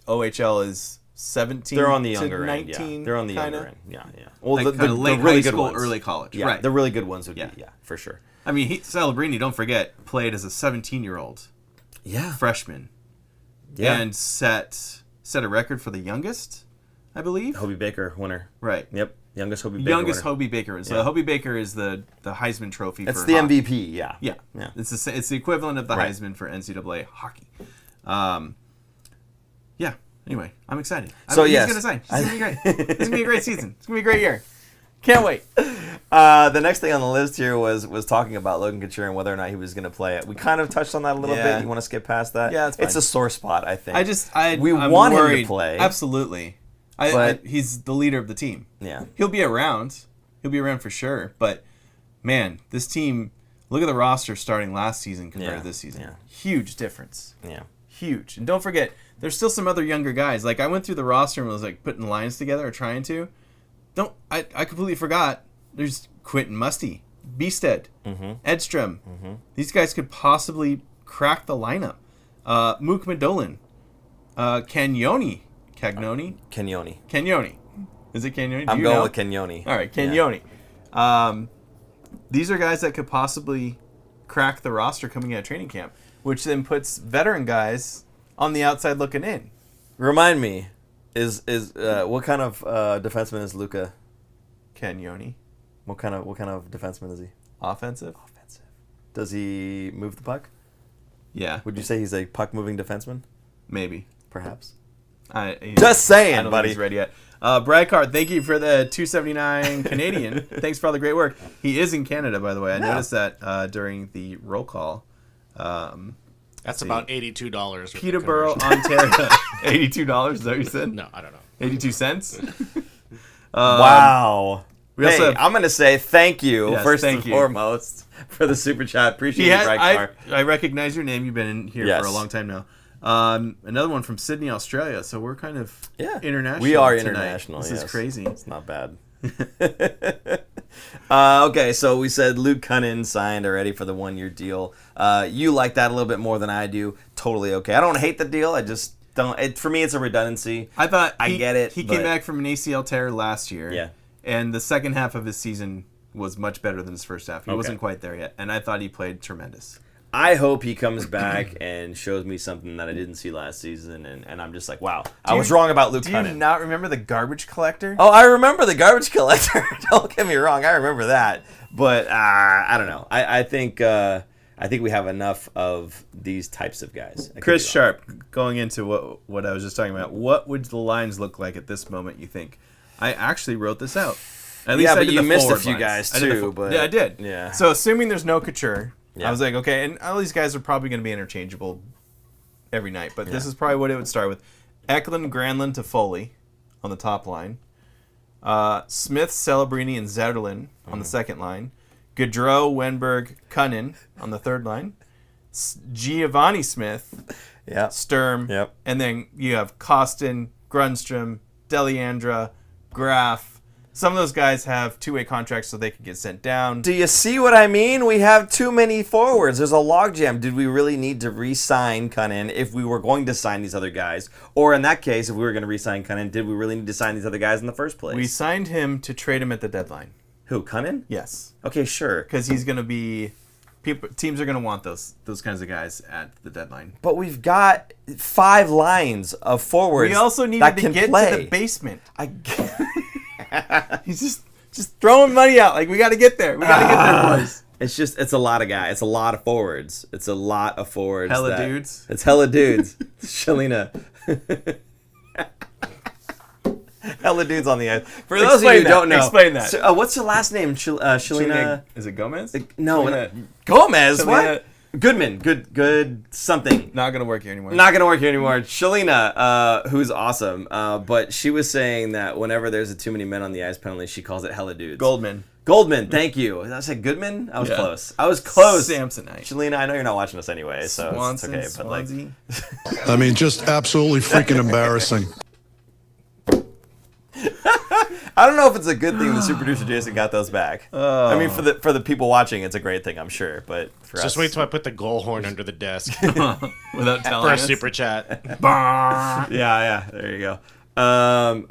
OHL is 17 They're on the to younger 19. end. Yeah. They're on the kinda. younger end. Yeah. Well, Like the late really high good school, ones. early college. Yeah, Right. the really good ones would Yeah. be, for sure. I mean, Celebrini, don't forget, played as a 17-year-old Yeah. freshman. Yeah. And set a record for the youngest, I believe. Hobie Baker winner. Right. Yep. Youngest Hobie Baker Youngest winner. Hobie Baker. So Hobie Baker is the Heisman Trophy It's for the hockey. MVP, yeah. Yeah. It's the equivalent of the Right. Heisman for NCAA hockey. Yeah. Anyway, I'm excited. So, he's yes. going to sign. It's going to be great. It's going to be a great season. It's going to be a great year. Can't wait. The next thing on the list here was talking about Logan Couture and whether or not he was going to play it. We kind of touched on that a little bit. You want to skip past that? Yeah, that's fine. It's a sore spot, I think. I'm want worried. him to play. Absolutely. He's the leader of the team. Yeah. He'll be around. He'll be around for sure. But, man, this team, look at the roster starting last season compared to this season. Yeah. Huge difference. Yeah. Huge. And don't forget, there's still some other younger guys. Like, I went through the roster and was, like, putting lines together or trying to. I completely forgot. There's Quentin Musty, Beasted, Edstrom. These guys could possibly crack the lineup. Mook Madolin, Cagnoni. Is it Cagnoni? I'm going with Cagnoni. All right, Cagnoni. Yeah. These are guys that could possibly crack the roster coming out of training camp, which then puts veteran guys on the outside looking in. Remind me, is what kind of defenseman is Luca? Cagnoni. What kind of defenseman is he? Offensive. Does he move the puck? Yeah. Would you say he's a puck-moving defenseman? Maybe. Perhaps. Just saying, I don't buddy. think he's ready yet. Brad Card, thank you for the $2.79 Canadian. Thanks for all the great work. He is in Canada, by the way. I noticed that during the roll call. That's about $82. Peterborough, Ontario. $82, is that what you said? No, I don't know. 82 cents? Wow. Hey, I'm going to say thank you, first thank and you. foremost, for the super chat. Appreciate it, Brad Card. I recognize your name. You've been in here for a long time now. Another one from Sydney, Australia. So we're kind of international. We are tonight. international. This is crazy. It's not bad. Okay, so we said Luke Kunin signed already for the 1-year deal. You like that a little bit more than I do. Totally okay. I don't hate the deal. I just don't. For me, it's a redundancy. I thought I get it. He came back from an ACL tear last year. Yeah. And the second half of his season was much better than his first half. He wasn't quite there yet, and I thought he played tremendous. I hope he comes back and shows me something that I didn't see last season, and I'm just like, wow, I was wrong about Luke Kunin. Do you not remember the garbage collector? Oh, I remember the garbage collector. Don't get me wrong, I remember that. But I don't know. I think we have enough of these types of guys. Chris Sharp, going into what I was just talking about, what would the lines look like at this moment, you think? I actually wrote this out. At least but I did you the missed a forward few lines. guys I did too. But yeah, I did. Yeah. So assuming there's no Couture, Yeah. I was like, okay, and all these guys are probably going to be interchangeable every night, but this is probably what it would start with. Eklund, Granlund, Toffoli on the top line. Smith, Celebrini, and Zetterlund on the second line. Gaudreau, Wennberg, Kunin on the third line. Giovanni Smith, Sturm, and then you have Kostin, Grundstrom, Deliandra, Graf. Some of those guys have two-way contracts so they can get sent down. Do you see what I mean? We have too many forwards. There's a logjam. Did we really need to re-sign Kunin if we were going to sign these other guys? Or in that case, if we were going to re-sign Kunin, did we really need to sign these other guys in the first place? We signed him to trade him at the deadline. Who, Kunin? Yes. Okay, sure. Because he's going to be... teams are going to want those kinds of guys at the deadline. But we've got 5 lines of forwards. We also needed that to can get play. to the basement. He's just throwing money out. Like, we got to get there. We got to get there, boys. It's a lot of guys. It's a lot of forwards. It's a lot of forwards. Hella dudes. It's hella dudes. Shalina. Hella dudes on the ice. For those of you who don't know, explain that. So, what's your last name? Shalina. Is it Gomez? No, Shalina. Gomez. Shalina. What? Goodman. Good something. Not gonna work here anymore. Not gonna work here anymore. Shalina, who's awesome, but she was saying that whenever there's a too many men on the ice penalty, she calls it hella dudes. Goldman, thank you. Did I say Goodman? I was close. Samsonite. Shalina, I know you're not watching us anyway, so Swanson, it's okay. But like, I mean, just absolutely freaking embarrassing. I don't know if it's a good thing that super producer Jason got those back. I mean, for the people watching, it's a great thing, I'm sure. But for us, just wait till I put the goal horn under the desk Without telling for a us. super chat. yeah, there you go.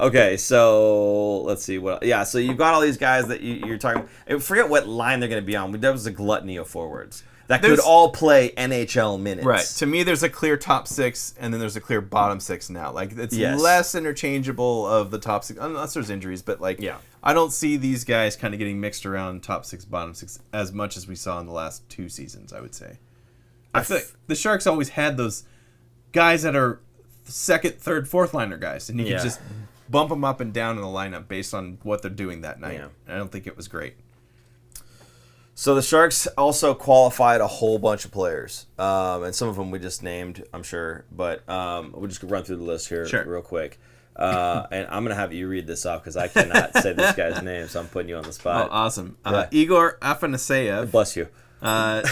Okay, so let's see what. Yeah, so you've got all these guys that you're talking. I forget what line they're going to be on. There was a gluttony of forwards that could all play NHL minutes. Right. To me, there's a clear top 6, and then there's a clear bottom 6 now. Like, it's less interchangeable of the top 6, unless there's injuries. But, like, I don't see these guys kind of getting mixed around top 6, bottom 6 as much as we saw in the last 2 seasons, I would say. I feel like the Sharks always had those guys that are second, third, fourth liner guys, and you can just bump them up and down in the lineup based on what they're doing that night. I don't think it was great. So the Sharks also qualified a whole bunch of players, and some of them we just named, I'm sure, but we'll just run through the list here real quick. And I'm going to have you read this off because I cannot say this guy's name, so I'm putting you on the spot. Oh, awesome. Igor Afanaseyev. Bless you. Going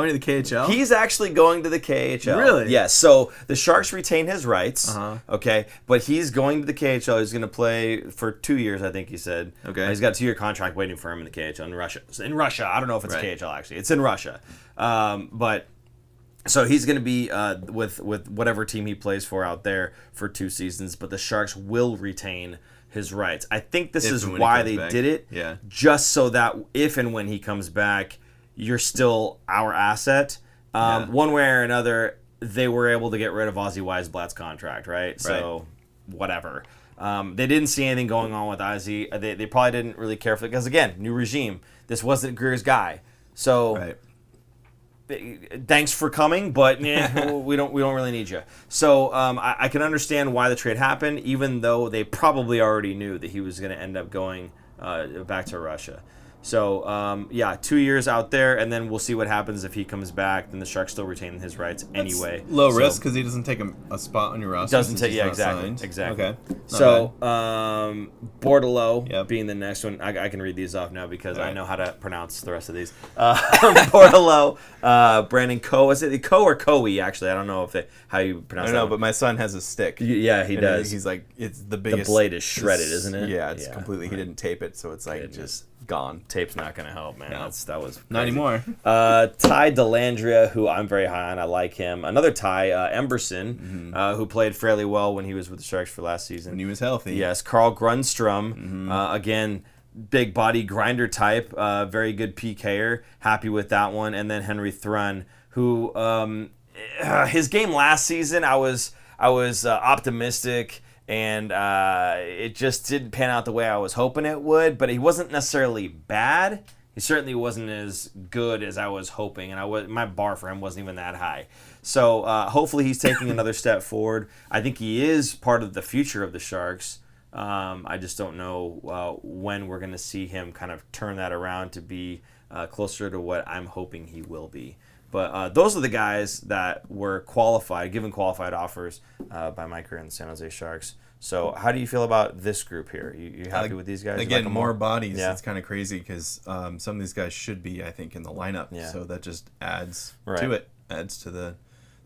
to the KHL? He's actually going to the KHL. Really? Yes. So the Sharks retain his rights. Okay. But he's going to the KHL. He's going to play for 2 years, I think he said. Okay. He's got a 2-year contract waiting for him in the KHL in Russia. In Russia. I don't know if it's KHL, actually. It's in Russia. But so he's going to be with whatever team he plays for out there for 2 seasons. But the Sharks will retain his rights. I think this is why they did it. Yeah. Just so that if and when he comes back, you're still our asset. One way or another, they were able to get rid of Ozzy Weisblatt's contract, right? So, whatever. They didn't see anything going on with Ozzy. They probably didn't really care for it because, again, new regime. This wasn't Greer's guy. So, thanks for coming, but we don't really need you. So I can understand why the trade happened, even though they probably already knew that he was going to end up going back to Russia. So 2 years out there, and then we'll see what happens if he comes back. Then the Sharks still retain his rights anyway. Low risk because he doesn't take a spot on your roster. Doesn't take exactly. Okay. So Bordelot being the next one. I can read these off now because I know how to pronounce the rest of these. Bordelot, Brandon Coe. Is it Coe or Coe? Actually, I don't know how you pronounce. I don't know, but my son has a stick. Yeah, he does. He's like, it's the biggest. The blade is shredded, isn't it? Yeah, it's completely. He didn't tape it, so it's like just gone. Tape's not going to help, man. No. That was crazy. Not anymore. Ty Dellandrea, who I'm very high on. I like him. Another Ty, Emberson, who played fairly well when he was with the Sharks for last season. When he was healthy. Yes. Carl Grundstrom, again, big body grinder type, very good PKer. Happy with that one. And then Henry Thrun, who his game last season, I was optimistic. And it just didn't pan out the way I was hoping it would. But he wasn't necessarily bad. He certainly wasn't as good as I was hoping. And my bar for him wasn't even that high. So hopefully he's taking another step forward. I think he is part of the future of the Sharks. I just don't know when we're going to see him kind of turn that around to be closer to what I'm hoping he will be. But those are the guys that were given qualified offers by Mike Grier and the San Jose Sharks. So how do you feel about this group here? You happy with these guys? Again, more bodies. Yeah. It's kind of crazy because some of these guys should be, I think, in the lineup. Yeah. So that just adds to it. Adds to the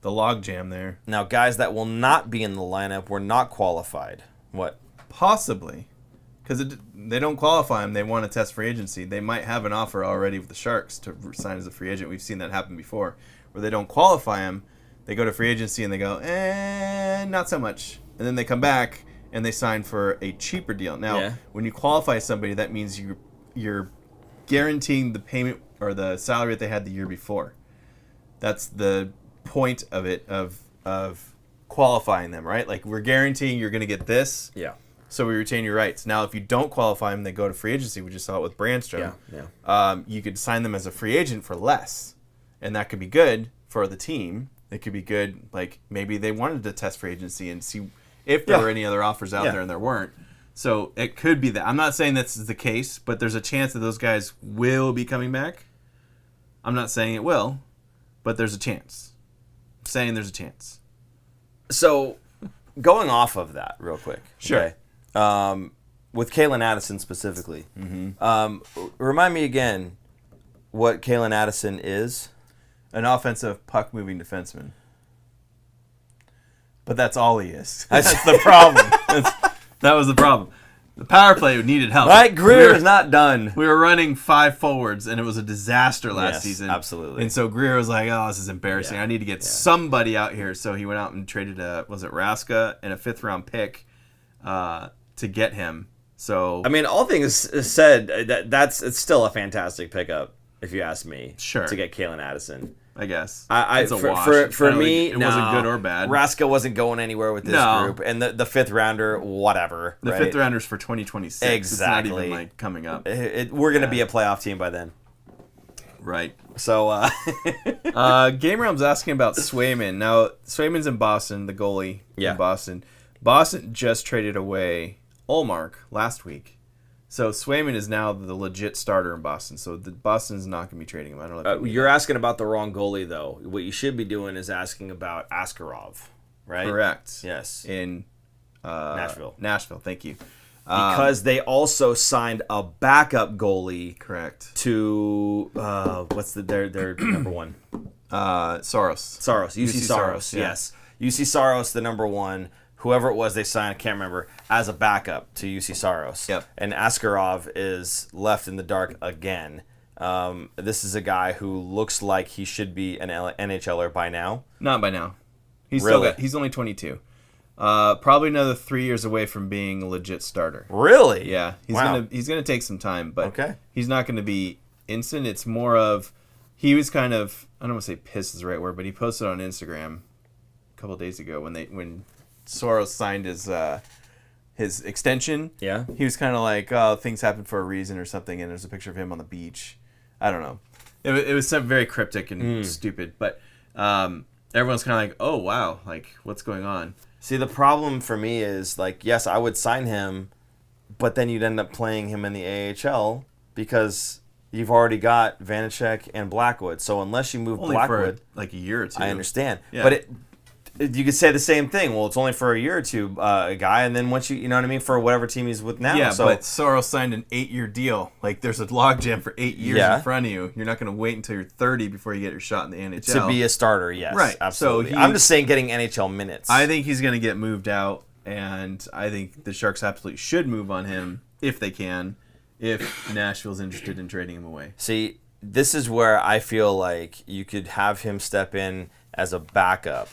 log jam there. Now, guys that will not be in the lineup were not qualified. What? Possibly. Because they don't qualify them, they want to test free agency. They might have an offer already with the Sharks to sign as a free agent. We've seen that happen before, where they don't qualify them. They go to free agency and they go, not so much. And then they come back and they sign for a cheaper deal. Now, when you qualify somebody, that means you're guaranteeing the payment or the salary that they had the year before. That's the point of it, of qualifying them, right? Like, we're guaranteeing you're going to get this. Yeah. So we retain your rights. Now, if you don't qualify them, they go to free agency. We just saw it with Brandstrom. You could sign them as a free agent for less, and that could be good for the team. It could be good, like maybe they wanted to test free agency and see if there were any other offers out there, and there weren't. So it could be that. I'm not saying that's the case, but there's a chance that those guys will be coming back. I'm not saying it will, but there's a chance. I'm saying there's a chance. So, going off of that real quick. Sure. Okay. With Kalen Addison specifically, remind me again what Kalen Addison is. An offensive puck-moving defenseman. But that's all he is. That's the problem. That was the problem. The power play needed help. Right, Greer is not done. We were running 5 forwards, and it was a disaster last season. Absolutely. And so Greer was like, oh, this is embarrassing. I need to get somebody out here. So he went out and traded Raska and a 5th-round pick to get him. So I mean, all things said, it's still a fantastic pickup, if you ask me. Sure. To get Kalen Addison. I guess. It's a wash. For me, it wasn't good or bad. Raska wasn't going anywhere with this group. And the 5th rounder, whatever. The 5th rounder's for 2026. Exactly. It's not even like coming up. We're going to be a playoff team by then. Right. So, Game Realm's asking about Swayman. Now, Swayman's in Boston, the goalie in Boston. Boston just traded away Ullmark last week. So Swayman is now the legit starter in Boston. So Boston's not going to be trading him. I don't know. You're asking about the wrong goalie, though. What you should be doing is asking about Askarov, right? Correct. Yes. In Nashville. Nashville, thank you. Because they also signed a backup goalie. Correct. To what's their number one? Saros. UC Saros. Yes. UC Saros, the number one. Whoever it was they signed, I can't remember, as a backup to UC Saros. Yep. And Askarov is left in the dark again. This is a guy who looks like he should be an NHLer by now. Not by now. He's only 22. Probably another 3 years away from being a legit starter. Really? Yeah. He's gonna take some time, but he's not gonna be instant. It's more of he was kind of, I don't want to say pissed is the right word, but he posted on Instagram a couple of days ago when Soros signed his extension. Yeah. He was kind of like, oh, things happen for a reason or something, and there's a picture of him on the beach. I don't know. It was something very cryptic and stupid, but everyone's kind of like, oh, wow, like, what's going on? See, the problem for me is, like, yes, I would sign him, but then you'd end up playing him in the AHL because you've already got Vanacek and Blackwood. So unless you move only Blackwood, for like a year or two. I understand. Yeah. But you could say the same thing. Well, it's only for a year or two, a guy, and then once you know what I mean, for whatever team he's with now. Yeah, so, but Soros signed an 8-year deal. Like, there's a logjam for 8 years in front of you. You're not going to wait until you're 30 before you get your shot in the NHL. To be a starter, yes. Right. Absolutely. So I'm just saying getting NHL minutes. I think he's going to get moved out, and I think the Sharks absolutely should move on him if they can, if Nashville's interested in trading him away. See, this is where I feel like you could have him step in as a backup.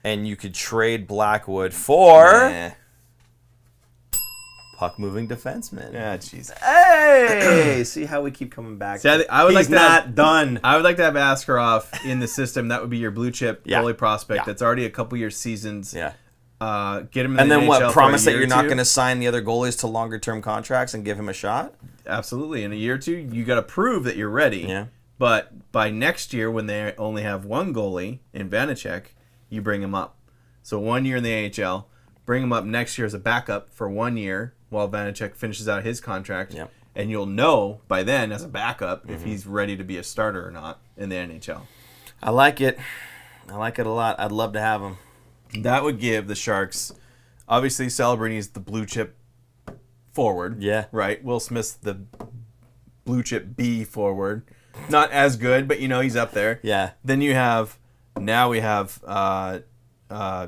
And you could trade Blackwood for puck-moving defenseman. Yeah, jeez. Hey, see how we keep coming back. See, I would He's like not done. I would like to have Askarov in the system. That would be your blue chip goalie prospect. Yeah. That's already a couple years seasons. Yeah. Get him in and the then NHL what? Promise for a that year you're or not two? going to sign the other goalies to longer-term contracts and give him a shot? Absolutely. In a year or two, you got to prove that you're ready. Yeah. But by next year, when they only have one goalie in Vanacek, you bring him up. So 1 year in the AHL, bring him up next year as a backup for 1 year while Vanacek finishes out his contract. Yep. And you'll know by then as a backup if he's ready to be a starter or not in the NHL. I like it. I like it a lot. I'd love to have him. That would give the Sharks, obviously Celebrini's the blue chip forward. Yeah. Right? Will Smith's the blue chip B forward. Not as good, but he's up there. Yeah. Then we have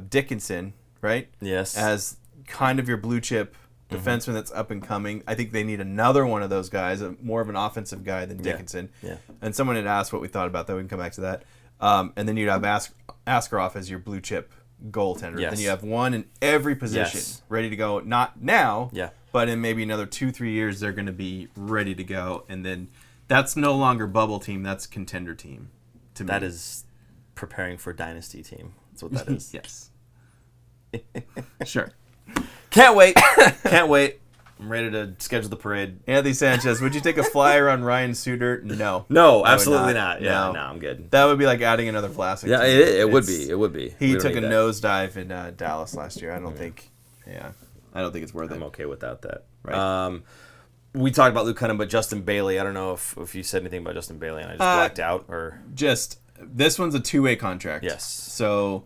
Dickinson, right? Yes. As kind of your blue chip defenseman that's up and coming. I think they need another one of those guys, more of an offensive guy than Dickinson. Yeah. And someone had asked what we thought about that. We can come back to that. And then you'd have Askarov as your blue chip goaltender. Yes. Then you have one in every position ready to go. Not now, but in maybe another 2-3 years, they're going to be ready to go. And then that's no longer bubble team. That's contender team to me. That is preparing for dynasty team. That's what that is. Yes. Sure. Can't wait. Can't wait. I'm ready to schedule the parade. Anthony Sanchez, would you take a flyer on Ryan Suter? No. No, absolutely not. Yeah, no, I'm good. That would be like adding another Vlasic. Yeah, it would be. It would be. He took a nosedive in Dallas last year. I don't think it's worth it. I'm okay without that. Right. We talked about Luke Kunin, but Justin Bailey, I don't know if you said anything about Justin Bailey and I just blacked out. Or this one's a 2-way contract. Yes. So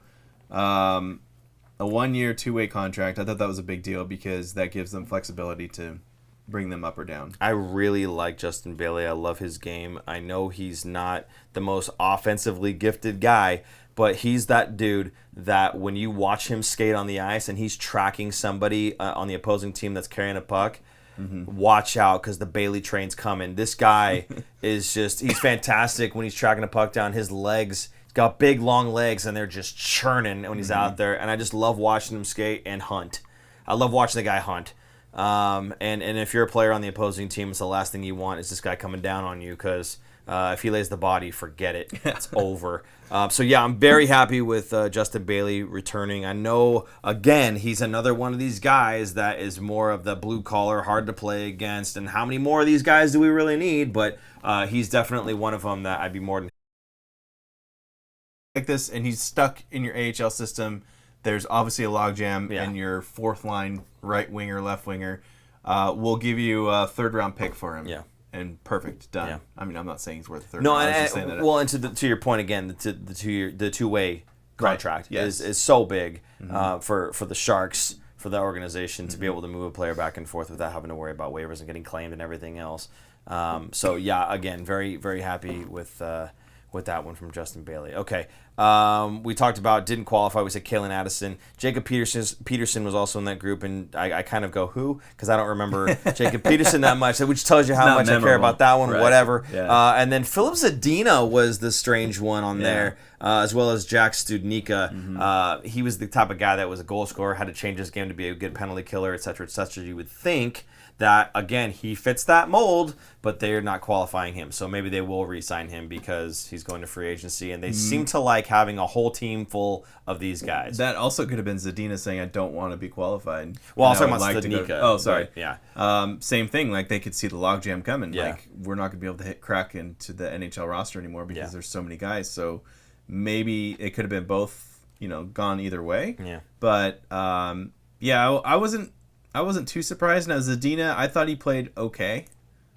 a 1-year 2-way contract. I thought that was a big deal because that gives them flexibility to bring them up or down. I really like Justin Bailey. I love his game. I know he's not the most offensively gifted guy, but he's that dude that when you watch him skate on the ice and he's tracking somebody on the opposing team that's carrying a puck, watch out because the Bailey train's coming. This guy is he's fantastic when he's tracking a puck down. His legs, he's got big, long legs, and they're just churning when he's out there. And I just love watching him skate and hunt. I love watching the guy hunt. And if you're a player on the opposing team, it's the last thing you want is this guy coming down on you because if he lays the body, forget it. It's over. So, yeah, I'm very happy with Justin Bailey returning. I know, again, he's another one of these guys that is more of the blue-collar, hard to play against. And how many more of these guys do we really need? But he's definitely one of them that I'd be more than like this, and he's stuck in your AHL system. There's obviously a logjam in your fourth line right winger, left winger. We'll give you a third-round pick for him. Yeah. And perfect, done. Yeah. I mean, I'm not saying he's worth a third. No, and to your point again, the two-way contract is so big for the Sharks, for the organization to be able to move a player back and forth without having to worry about waivers and getting claimed and everything else. So yeah, again, very very happy with that one from Justin Bailey. Okay. We talked about didn't qualify. We said Kalen Addison. Jacob Peterson was also in that group, and I kind of go, who? Because I don't remember Jacob Peterson that much, which tells you how much I care about that one, whatever. Yeah. And then Philip Zadina was the strange one on there, as well as Jack Studnicka. He was the type of guy that was a goal scorer, had to change his game to be a good penalty killer, et cetera, et cetera. You would think that, again, he fits that mold, but they're not qualifying him. So maybe they will re-sign him because he's going to free agency, and they seem to like having a whole team full of these guys. That also could have been Zadina saying, I don't want to be qualified. Well, I was talking about Studnicka. Oh, sorry. Yeah. Same thing. Like, they could see the logjam coming. Yeah. Like, we're not going to be able to crack into the NHL roster anymore because there's so many guys. So maybe it could have been both, gone either way. Yeah. But, I wasn't too surprised. Now, Zadina, I thought he played okay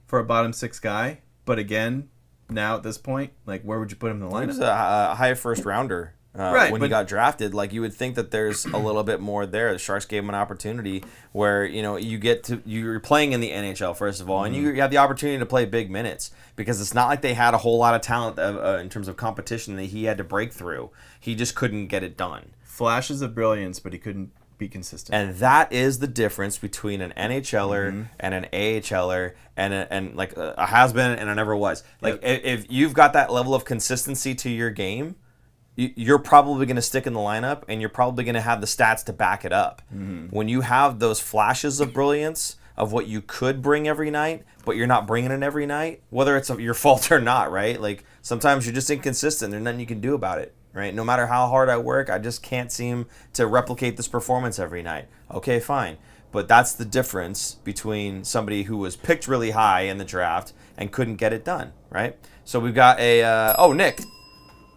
for a bottom six guy. But again, now at this point, like, where would you put him in the lineup? He was a high first rounder when he got drafted. Like, you would think that there's a little bit more there. The Sharks gave him an opportunity where, you're playing in the NHL, first of all, and you have the opportunity to play big minutes because it's not like they had a whole lot of talent in terms of competition that he had to break through. He just couldn't get it done. Flashes of brilliance, but he couldn't be consistent. And that is the difference between an NHLer and an AHLer and like a has-been and a never was. Like, if you've got that level of consistency to your game, you're probably going to stick in the lineup, and you're probably going to have the stats to back it up. When you have those flashes of brilliance of what you could bring every night, but you're not bringing it every night, whether it's your fault or not, right? Like, sometimes you're just inconsistent. There's nothing you can do about it. Right? No matter how hard I work, I just can't seem to replicate this performance every night. Okay, fine. But that's the difference between somebody who was picked really high in the draft and couldn't get it done, right? So we've got Nick,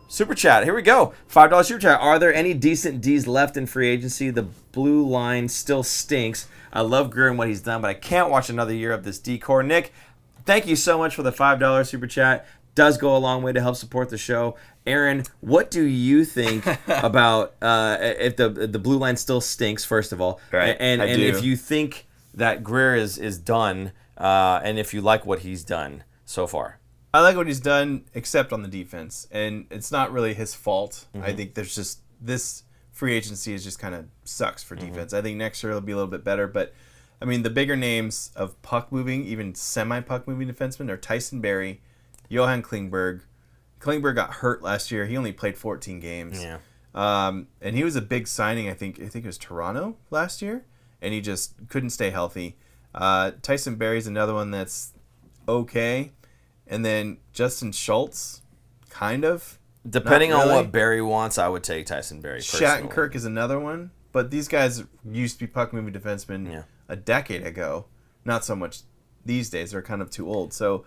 Super Chat. Here we go. $5 Super Chat. Are there any decent Ds left in free agency? The blue line still stinks. I love Greer and what he's done, but I can't watch another year of this D-core. Nick, thank you so much for the $5 Super Chat. Does go a long way to help support the show. Aaron, what do you think about if the blue line still stinks, first of all, right. and if you think that Greer is done, and if you like what he's done so far? I like what he's done, except on the defense, and it's not really his fault. I think there's just this free agency is just kind of sucks for defense. I think next year it'll be a little bit better, but I mean the bigger names of puck moving, even semi puck moving defensemen are Tyson Barrie, Johan Klingberg. Klingberg got hurt last year. He only played 14 games. Yeah. And he was a big signing. I think it was Toronto last year, and he just couldn't stay healthy. Tyson Berry's another one that's okay, and then Justin Schultz, kind of. Depending on what Berry wants, I would take Tyson Berry. Shattenkirk is another one, but these guys used to be puck moving defensemen a decade ago. Not so much these days. They're kind of too old. So,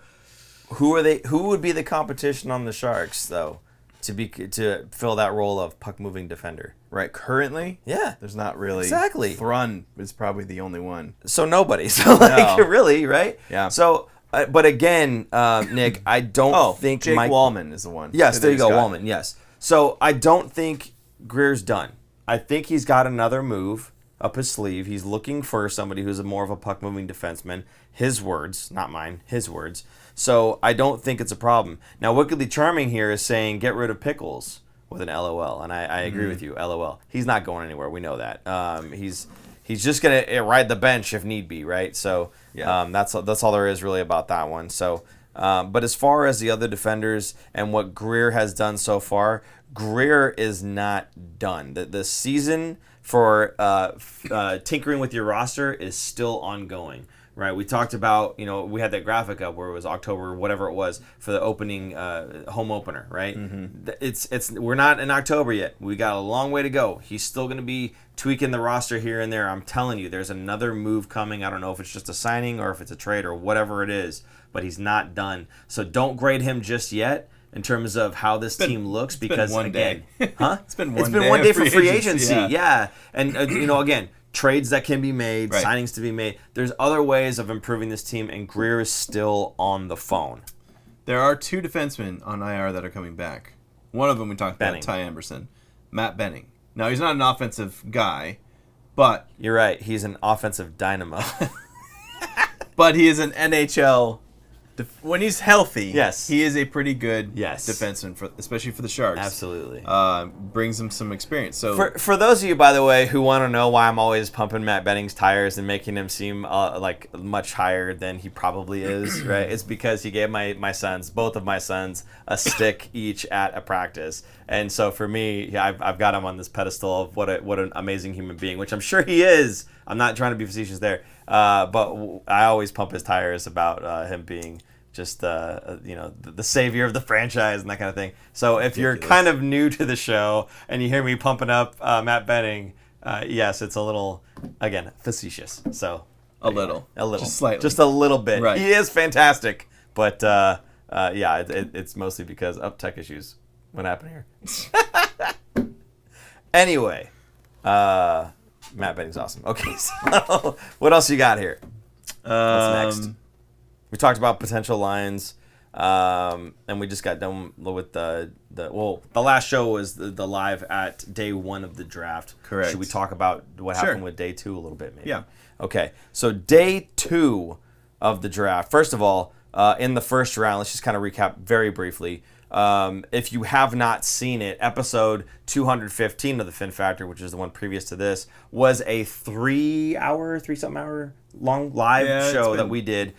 who would be the competition on the Sharks though, to fill that role of puck moving defender? Right, currently, there's not really. Exactly. Thrun is probably the only one. So nobody. So really, right? Yeah. So. But again, Nick, I don't think Jake Wallman is the one. Yes, there you go, Wallman. Yes. So I don't think Greer's done. I think he's got another move up his sleeve. He's looking for somebody who's more of a puck moving defenseman. His words, not mine. His words. So I don't think it's a problem. Now, Wickedly Charming here is saying get rid of Pickles with an LOL, and I agree with you. LOL. He's not going anywhere. We know that. He's just gonna ride the bench if need be, right? So that's all there is really about that one. So, but as far as the other defenders and what Greer has done so far, Greer is not done. The season for tinkering with your roster is still ongoing. Right, we talked about, we had that graphic up where it was October, whatever it was, for the opening home opener, right? Mm-hmm. We're not in October yet. We got a long way to go. He's still going to be tweaking the roster here and there. I'm telling you, there's another move coming. I don't know if it's just a signing or if it's a trade or whatever it is, but he's not done. So don't grade him just yet in terms of how this team looks, because again, it's been one day for free agency. Yeah. And again, trades that can be made, signings to be made. There's other ways of improving this team, and Greer is still on the phone. There are two defensemen on IR that are coming back. One of them we talked about, Ty Emberson, Matt Benning. Now, he's not an offensive guy, but... You're right. He's an offensive dynamo. But he is an NHL... When he's healthy, yes, he is a pretty good defenseman, especially for the Sharks. Absolutely. Brings him some experience. So for those of you, by the way, who want to know why I'm always pumping Matt Benning's tires and making him seem like much higher than he probably is, right? It's because he gave both of my sons, a stick each at a practice. And so for me, I've got him on this pedestal of what an amazing human being, which I'm sure he is. I'm not trying to be facetious there. But I always pump his tires about him being just the savior of the franchise and that kind of thing. So if you're kind of new to the show and you hear me pumping up Matt Benning, yes, it's a little, again, facetious. So a little, just slightly, just a little bit. Right. He is fantastic, but it's mostly because of tech issues. What happened here? Anyway, Matt Benning's awesome. Okay, so what else you got here? What's next? We talked about potential lines, and we just got done with the last show was the live at day 1 of the draft. Correct. Should we talk about what happened with day 2 a little bit, maybe? Yeah. Okay, so day 2 of the draft. First of all, in the first round, let's just kind of recap very briefly. If you have not seen it, episode 215 of the Fin Factor, which is the one previous to this, was a 3-something hour long live show that we did.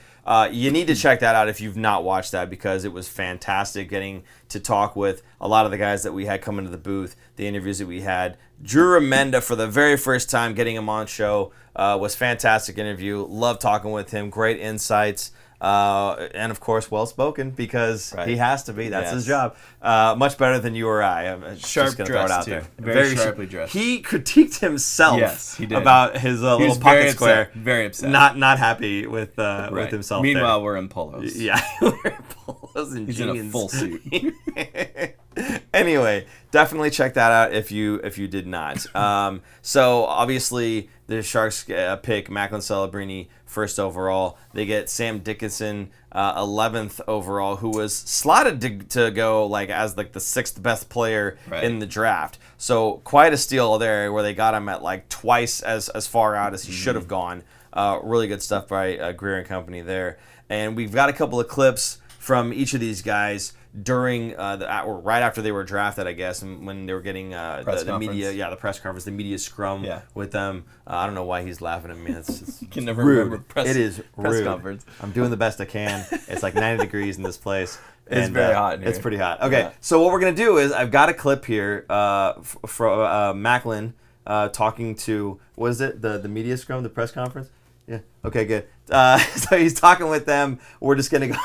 You need to check that out if you've not watched that, because it was fantastic getting to talk with a lot of the guys that we had come into the booth, the interviews that we had. Drew Remenda, for the very first time getting him on show, was fantastic interview. Loved talking with him. Great insights. And of course, well spoken, because he has to be. That's his job. Much better than you or I. I'm sharp just gonna dressed throw it out too. there. Very sharply dressed. He critiqued himself. Yes, he did. About his little pocket square. Very upset. Not happy with himself. Meanwhile, there. we're in polos. Yeah, we're in polos and He's jeans. in a full suit. Anyway, definitely check that out if you did not. So obviously the Sharks pick Macklin Celebrini first overall. They get Sam Dickinson 11th overall, who was slotted to go as the 6th best player in the draft. So quite a steal there, where they got him at twice as far out as he should have gone. Really good stuff by Greer and company there. And we've got a couple of clips from each of these guys during or right after they were drafted, I guess, and when they were getting the media, the press conference, the media scrum with them. I don't know why he's laughing at me. It's you can never rude. remember press It is press rude. conference. I'm doing the best I can. It's 90 degrees in this place. It's And, very hot in here. It's pretty hot. Okay, Yeah. so what we're going to do is I've got a clip here from Macklin talking to, what is it, the media scrum, the press conference? Yeah. Okay, good. So he's talking with them. We're just going to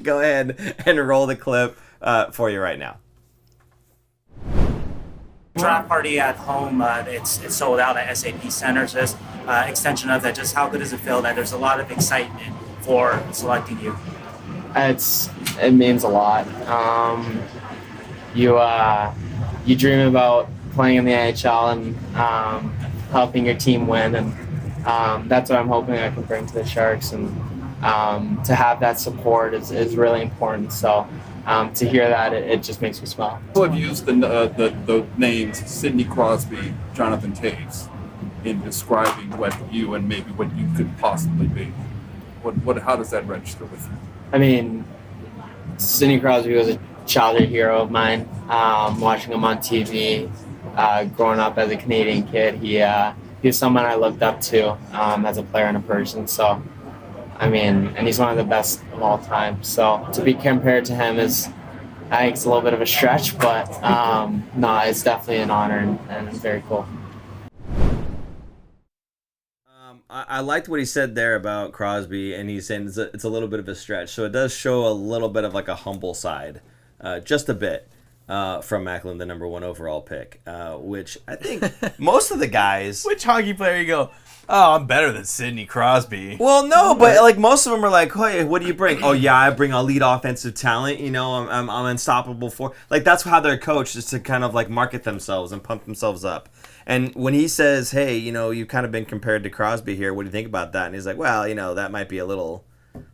go ahead and roll the clip for you right now. Draft party at home, it's sold out at SAP Center. So this extension of that, just how good does it feel that there's a lot of excitement for selecting you? It means a lot. You dream about playing in the NHL and helping your team win, and that's what I'm hoping I can bring to the Sharks. And to have that support is really important. So to hear that, it just makes me smile. People have used the names Sidney Crosby, Jonathan Toews in describing what you and maybe what you could possibly be. How does that register with you? I mean, Sidney Crosby was a childhood hero of mine. Watching him on TV, growing up as a Canadian kid, he was someone I looked up to as a player and a person. So, I mean, and he's one of the best of all time. So to be compared to him I think it's a little bit of a stretch, but no, it's definitely an honor and very cool. I liked what he said there about Crosby, and he's saying it's a little bit of a stretch. So it does show a little bit of like a humble side, just a bit, from Macklin, the number 1 overall pick, which I think most of the guys... Which hockey player you go, oh, I'm better than Sidney Crosby? Well, no, but like most of them are like, hey, what do you bring? Oh, yeah, I bring elite offensive talent. You know, I'm unstoppable for... Like, that's how they're coached, is to kind of like market themselves and pump themselves up. And when he says, hey, you know, you've kind of been compared to Crosby here, what do you think about that? And he's like, well, you know, that might be a little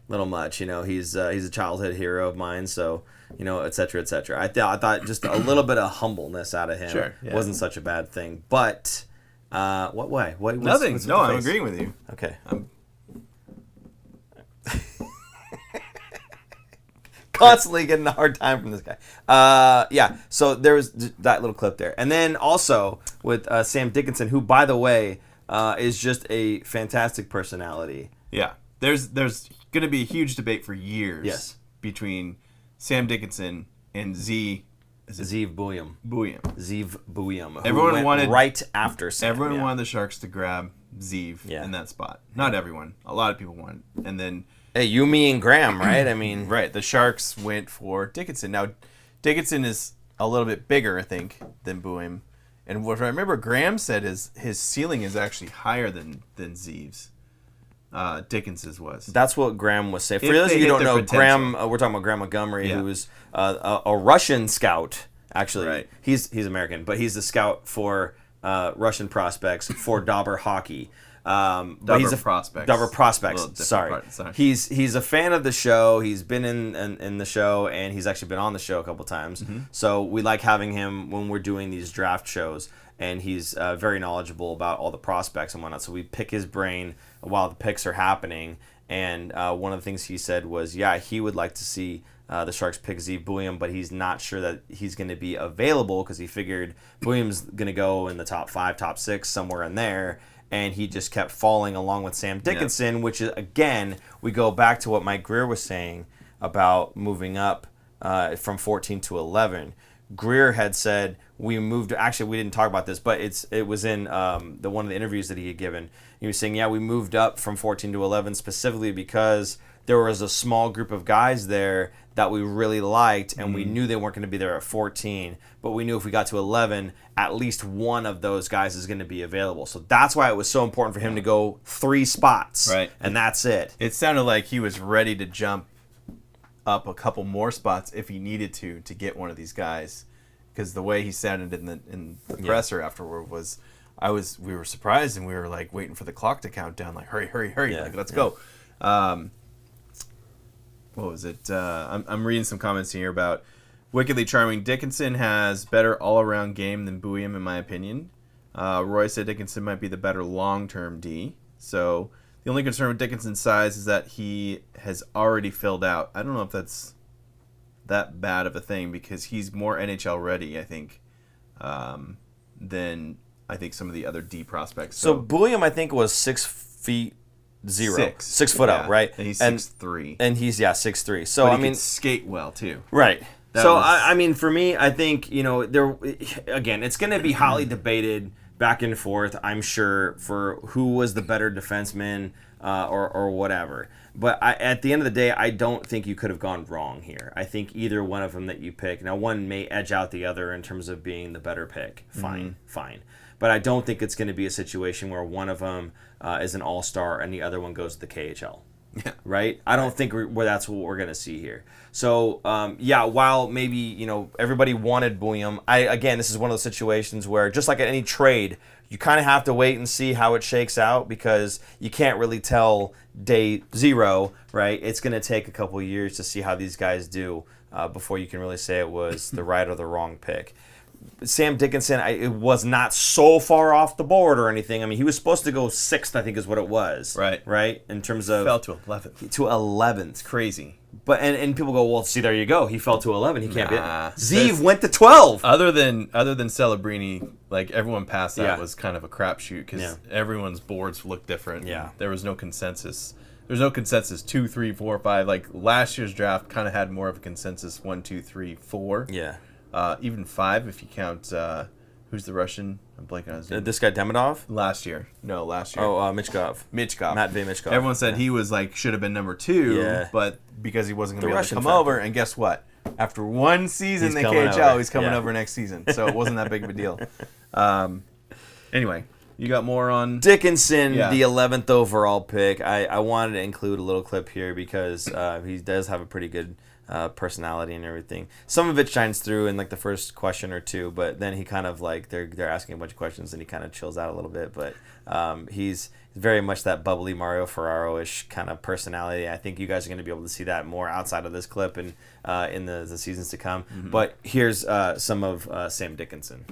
much. You know, he's a childhood hero of mine, so, you know, et cetera, et cetera. I thought just a little bit of humbleness out of him wasn't such a bad thing. But what way? Nothing. What's No, I'm agreeing with you. Okay. Constantly getting a hard time from this guy. Yeah, so there was that little clip there. And then also with Sam Dickinson, who, by the way, is just a fantastic personality. Yeah. There's going to be a huge debate for years between Sam Dickinson and Zeev Buium. Zeev Buium. Everyone wanted right after Sam. Everyone wanted the Sharks to grab Zeev in that spot. Not everyone. A lot of people wanted. And then... Hey, you, me, and Graham, right? I mean... Right. The Sharks went for Dickinson. Now, Dickinson is a little bit bigger, I think, than Buium. And what I remember Graham said is his ceiling is actually higher than Zeev's. Dickinson's was. That's what Graham was saying. For those of you who don't know, Graham, we're talking about Graham Montgomery, who is a Russian scout, actually. Right. He's American, but he's a scout for Russian prospects for Dobber Hockey. Dobber Prospects. Sorry. He's a fan of the show. He's been in the show, and he's actually been on the show a couple times. Mm-hmm. So we like having him when we're doing these draft shows, and he's very knowledgeable about all the prospects and whatnot. So we pick his brain while the picks are happening. And one of the things he said was, he would like to see the Sharks pick Zeev Buium, but he's not sure that he's going to be available because he figured Buium's going to go in the top 5, top 6, somewhere in there. And he just kept falling along with Sam Dickinson, which is, again, we go back to what Mike Greer was saying about moving up from 14 to 11. Greer had said we moved. Actually, we didn't talk about this, but it was in one of the interviews that he had given. He was saying, we moved up from 14 to 11 specifically because there was a small group of guys there that we really liked, and we knew they weren't going to be there at 14, but we knew if we got to 11, at least one of those guys is going to be available. So that's why it was so important for him to go 3 spots, right? And that's it. It sounded like he was ready to jump up a couple more spots if he needed to get one of these guys, because the way he sounded in the presser afterward was, we were surprised, and we were like waiting for the clock to count down, like hurry, like let's go. What was it? I'm reading some comments here about Wickedly Charming. Dickinson has better all-around game than Buium, in my opinion. Roy said Dickinson might be the better long-term D. So the only concern with Dickinson's size is that he has already filled out. I don't know if that's that bad of a thing, because he's more NHL ready, I think, than I think some of the other D prospects. So Buium, I think, was 6 feet 0, 6 foot up, right? And he's 6'3". And he's 6'3". So but I he mean, can skate well too. right. That So was- I mean, for me, I think there again, it's going to be hotly debated back and forth. I'm sure for who was the better defenseman or whatever. But at the end of the day, I don't think you could have gone wrong here. I think either one of them that you pick. Now, one may edge out the other in terms of being the better pick. Fine. But I don't think it's going to be a situation where one of them is an all-star and the other one goes to the KHL. Yeah. Right? I don't think that's what we're going to see here. So, while maybe, everybody wanted Bouillon, again, this is one of those situations where, just like at any trade, you kind of have to wait and see how it shakes out because you can't really tell day 0, right? It's going to take a couple of years to see how these guys do before you can really say it was the right or the wrong pick. Sam Dickinson, it was not so far off the board or anything. I mean, he was supposed to go 6th, I think is what it was. Right? In terms of... Fell to 11th. To 11th. Crazy. But and people go, well, see, there you go. He fell to 11. He can't be... Nah. Zeev went to 12. Other than Celebrini, like everyone past that was kind of a crapshoot because everyone's boards looked different. Yeah. There was no consensus. There's no consensus 2, 3, 4, 5. Like last year's draft kind of had more of a consensus 1, 2, 3, 4. Yeah. Even 5 if you count who's the Russian? I'm blanking on his name. This guy Demidov? Last year. No, last year. Oh, Michkov. Matvey Michkov. Everyone said he was should have been number 2, but because he wasn't going to be able to Russian come factor. over, and guess what? After one season in the coming KHL, over. he's coming over next season, so it wasn't that big of a deal. Anyway, you got more on Dickinson, the 11th overall pick. I wanted to include a little clip here because he does have a pretty good personality and everything. Some of it shines through in the first question or two, but then he kind of they're asking a bunch of questions and he kind of chills out a little bit. But he's very much that bubbly Mario Ferraro-ish kind of personality. I think you guys are going to be able to see that more outside of this clip and in the seasons to come. Mm-hmm. But here's some of Sam Dickinson.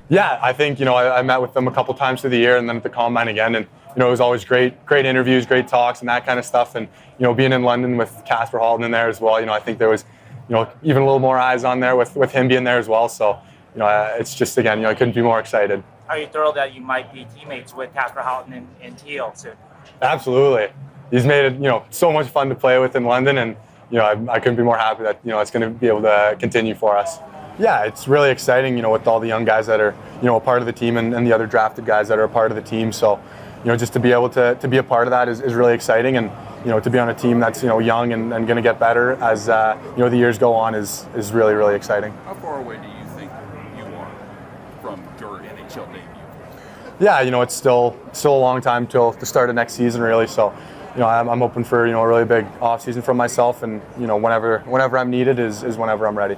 Yeah, I think, I met with them a couple times through the year and then at the Combine again. And, it was always great interviews, great talks and that kind of stuff. And, being in London with Casper Halton in there as well, I think there was, even a little more eyes on there with him being there as well. So, it's just, again, I couldn't be more excited. Are you thrilled that you might be teammates with Casper Halton and Teal soon? Absolutely. He's made it, so much fun to play with in London. And, I couldn't be more happy that, it's going to be able to continue for us. Yeah, it's really exciting, with all the young guys that are, a part of the team and the other drafted guys that are a part of the team. So, just to be able to be a part of that is really exciting. And, to be on a team that's, young and going to get better as, the years go on is really, really exciting. How far away do you think you are from your NHL debut? Yeah, it's still a long time till the start of next season, really. So, I'm hoping for, a really big off season from myself. And, whenever I'm needed is whenever I'm ready.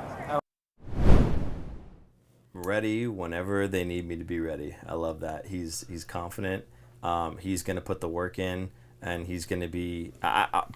Ready whenever they need me to be ready. I love that. He's confident. He's going to put the work in, and he's going to be.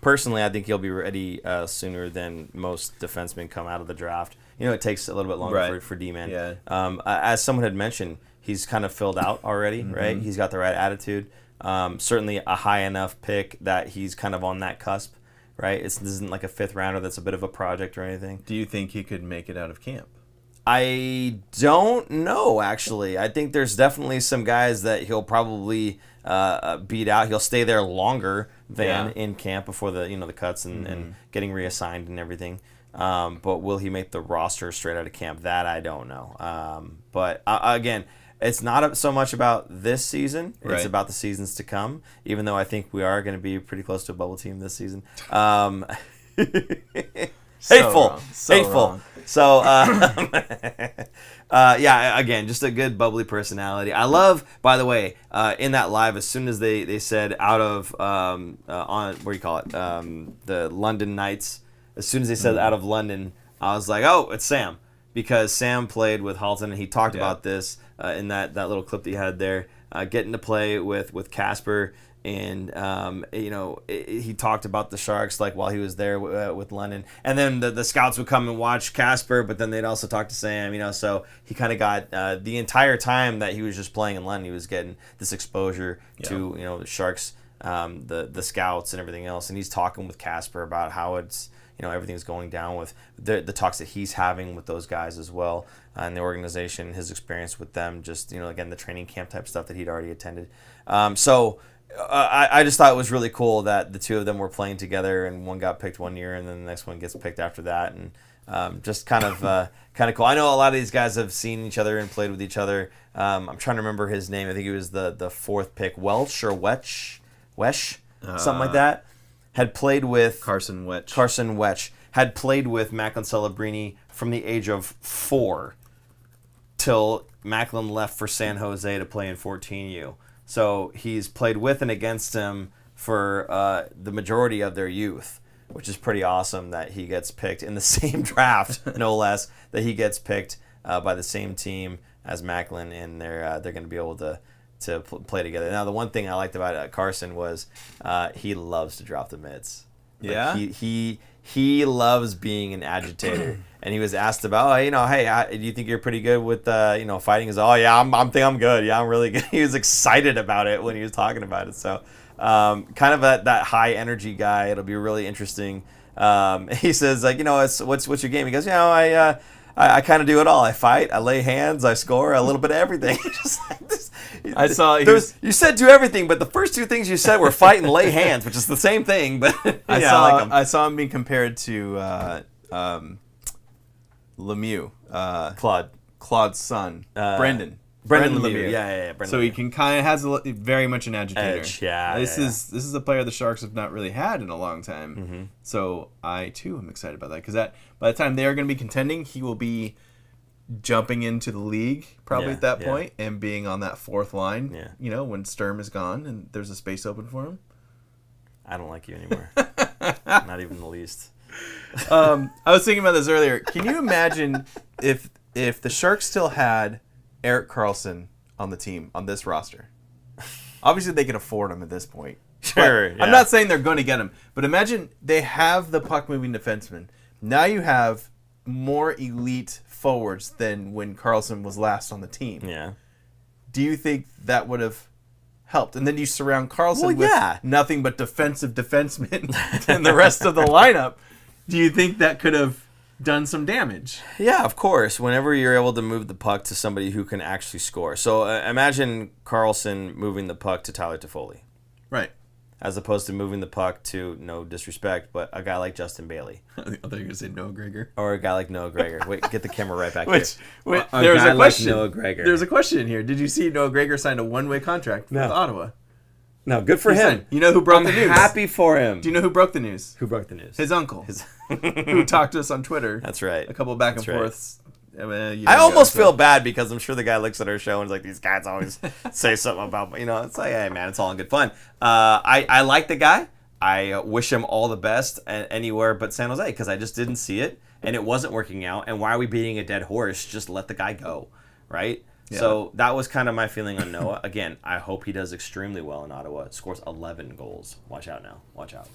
Personally, I think he'll be ready sooner than most defensemen come out of the draft. It takes a little bit longer for D-man. Yeah. As someone had mentioned, he's kind of filled out already, right? He's got the right attitude. Certainly a high enough pick that he's kind of on that cusp, right? This isn't like a 5th rounder that's a bit of a project or anything. Do you think he could make it out of camp? I don't know, actually. I think there's definitely some guys that he'll probably beat out. He'll stay there longer than in camp before the the cuts and getting reassigned and everything. But will he make the roster straight out of camp? That I don't know. But again, it's not so much about this season. It's about the seasons to come, even though I think we are going to be pretty close to a bubble team this season. Hateful. Wrong. So, again, just a good bubbly personality. I love, by the way, in that live, as soon as they said out of, on, what do you call it, the London Knights, as soon as they said out of London, I was like, oh, it's Sam. Because Sam played with Halton, and he talked about this in that little clip that he had there, getting to play with Casper. And he talked about the Sharks while he was there with London, and then the scouts would come and watch Casper, but then they'd also talk to Sam. So he kind of got the entire time that he was just playing in London, he was getting this exposure to the Sharks, the scouts and everything else, and he's talking with Casper about how it's everything's going down with the talks that he's having with those guys as well, and the organization, his experience with them, just again the training camp type stuff that he'd already attended. So. I just thought it was really cool that the two of them were playing together, and one got picked one year, and then the next one gets picked after that, and just kind of cool. I know a lot of these guys have seen each other and played with each other. I'm trying to remember his name. I think he was the fourth pick, Welsh or Wesh, something like that. Had played with Carson Wetch. Had played with Macklin Celebrini from the age of 4 till Macklin left for San Jose to play in 14U. So he's played with and against him for the majority of their youth, which is pretty awesome that he gets picked in the same draft, no less, that he gets picked by the same team as Macklin, and they're going to be able to play together. Now, the one thing I liked about Carson was he loves to drop the mitts. Yeah? He loves being an agitator. And he was asked about, hey, do you think you're pretty good with, fighting? He's like, I'm good. Yeah, I'm really good. He was excited about it when he was talking about it. So, kind of that high energy guy. It'll be really interesting. He says, what's your game? He goes, I kind of do it all. I fight, I lay hands, I score, a little bit of everything. Just like this. I saw you said do everything, but the first two things you said were fight and lay hands, which is the same thing. But I saw him being compared to Lemieux, Claude's son, Brendan Lemieux. Yeah. So he can kind of has very much an agitator. Edge, This is a player the Sharks have not really had in a long time. Mm-hmm. So I too am excited about that because by the time they are going to be contending, he will be jumping into the league probably at that point and being on that fourth line. Yeah. When Sturm is gone and there's a space open for him. I don't like you anymore. Not even the least. I was thinking about this earlier. Can you imagine if the Sharks still had Erik Karlsson on the team, on this roster? Obviously, they can afford him at this point. Sure. Yeah. I'm not saying they're going to get him, but imagine they have the puck-moving defenseman. Now you have more elite forwards than when Karlsson was last on the team. Yeah. Do you think that would have helped? And then you surround Karlsson with nothing but defensive defensemen and the rest of the lineup. Do you think that could have done some damage? Yeah, of course. Whenever you're able to move the puck to somebody who can actually score. So imagine Karlsson moving the puck to Tyler Toffoli. Right. As opposed to moving the puck to, no disrespect, but a guy like Justin Bailey. I thought you were going to say Noah Gregor. Or a guy like Noah Gregor. Wait, get the camera right back here. There was a question. Like Noah Gregor. There's a question in here. Did you see Noah Gregor signed a one-way contract with Ottawa? No, good for him. You know who broke the news? I'm happy for him. Do you know who broke the news? Who broke the news? His uncle. Who talked to us on Twitter. That's right. A couple back and forths. I almost feel bad because I'm sure the guy looks at our show and is like, these guys always say something about, it's like, hey, man, it's all in good fun. I like the guy. I wish him all the best anywhere but San Jose because I just didn't see it and it wasn't working out. And why are we beating a dead horse? Just let the guy go, right? Yeah. So that was kind of my feeling on Noah. Again, I hope he does extremely well in Ottawa. Scores 11 goals. Watch out now. Watch out.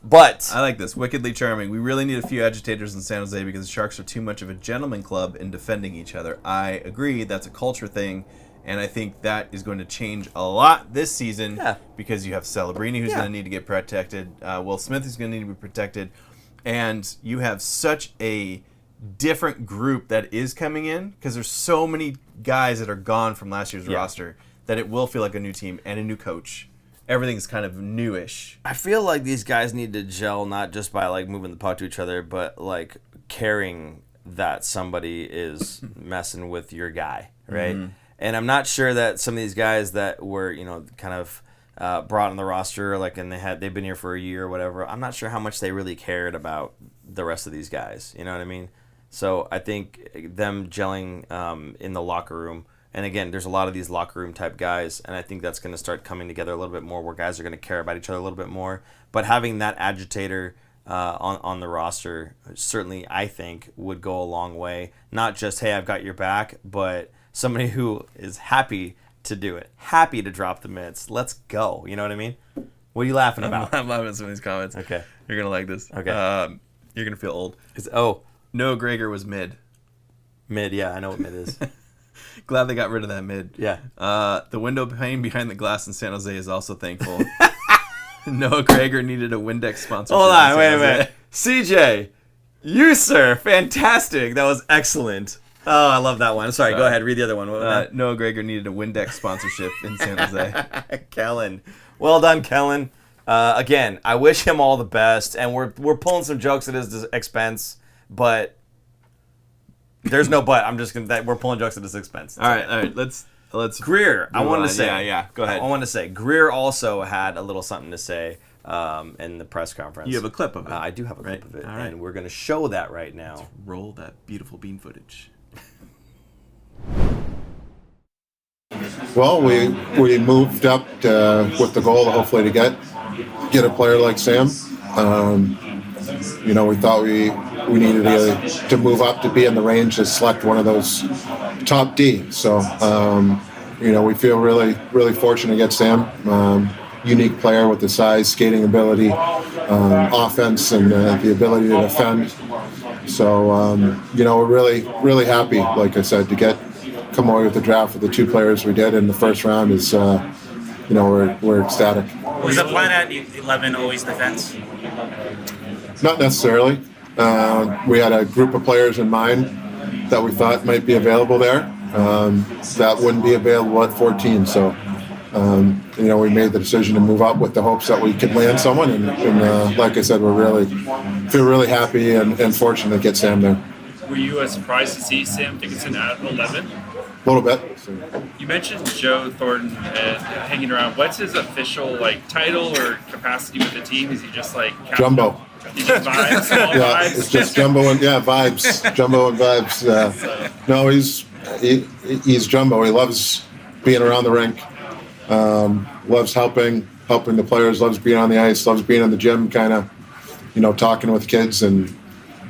But I like this. Wickedly charming. We really need a few agitators in San Jose because the Sharks are too much of a gentleman club in defending each other. I agree. That's a culture thing. And I think that is going to change a lot this season because you have Celebrini who's going to need to get protected. Will Smith is going to need to be protected. And you have such a different group that is coming in because there's so many guys that are gone from last year's roster that it will feel like a new team and a new coach. Everything's kind of newish. I feel like these guys need to gel not just by like moving the puck to each other, but like caring that somebody is messing with your guy, right? Mm-hmm. And I'm not sure that some of these guys that were, kind of brought on the roster, like, and they've been here for a year or whatever. I'm not sure how much they really cared about the rest of these guys. You know what I mean? So I think them gelling in the locker room, and again, there's a lot of these locker room type guys, and I think that's going to start coming together a little bit more, where guys are going to care about each other a little bit more. But having that agitator on the roster certainly, I think, would go a long way. Not just, hey, I've got your back, but somebody who is happy to do it, happy to drop the mitts. Let's go. You know what I mean? What are you laughing about? I'm laughing at some of these comments. Okay. You're going to like this. Okay. You're going to feel old. Noah Gregor was mid. Mid, yeah, I know what mid is. Glad they got rid of that mid. Yeah. The window pane behind the glass in San Jose is also thankful. Noah Gregor needed a Windex sponsorship. Hold on, wait a minute. CJ, you, sir, fantastic. That was excellent. Oh, I love that one. Sorry, go ahead. Read the other one. What was that? Noah Gregor needed a Windex sponsorship in San Jose. Kellen. Well done, Kellen. Again, I wish him all the best, and we're pulling some jokes at his expense, but there's no but. I'm just gonna we're pulling jokes at his expense. All right. Let's Greer. I wanted to say. Yeah. Go ahead. I wanted to say Greer also had a little something to say in the press conference. You have a clip of it. I do have a clip of it, All right. and we're gonna show that right now. Let's roll that beautiful bean footage. Well, we moved up with the goal, hopefully, to get a player like Sam. We thought we needed to move up to be in the range to select one of those top D. So, we feel really, really fortunate to get Sam. Unique player with the size, skating ability, offense, and the ability to defend. So, we're really, really happy, like I said, to come away with the draft with the 2 players we did in the first round is, we're ecstatic. Was the plan at 11 always defense? Not necessarily. We had a group of players in mind that we thought might be available there that wouldn't be available at 14. So, we made the decision to move up with the hopes that we could land someone. And like I said, feel really happy and fortunate to get Sam there. Were you surprised to see Sam Dickinson at 11? A little bit. You mentioned Joe Thornton hanging around. What's his official title or capacity with the team? Is he just captain? Jumbo. Is he vibes? All Yeah, vibes? it's just Jumbo and vibes. Jumbo and vibes. No, he's Jumbo. He loves being around the rink. Loves helping the players. Loves being on the ice. Loves being in the gym, kind of, talking with kids and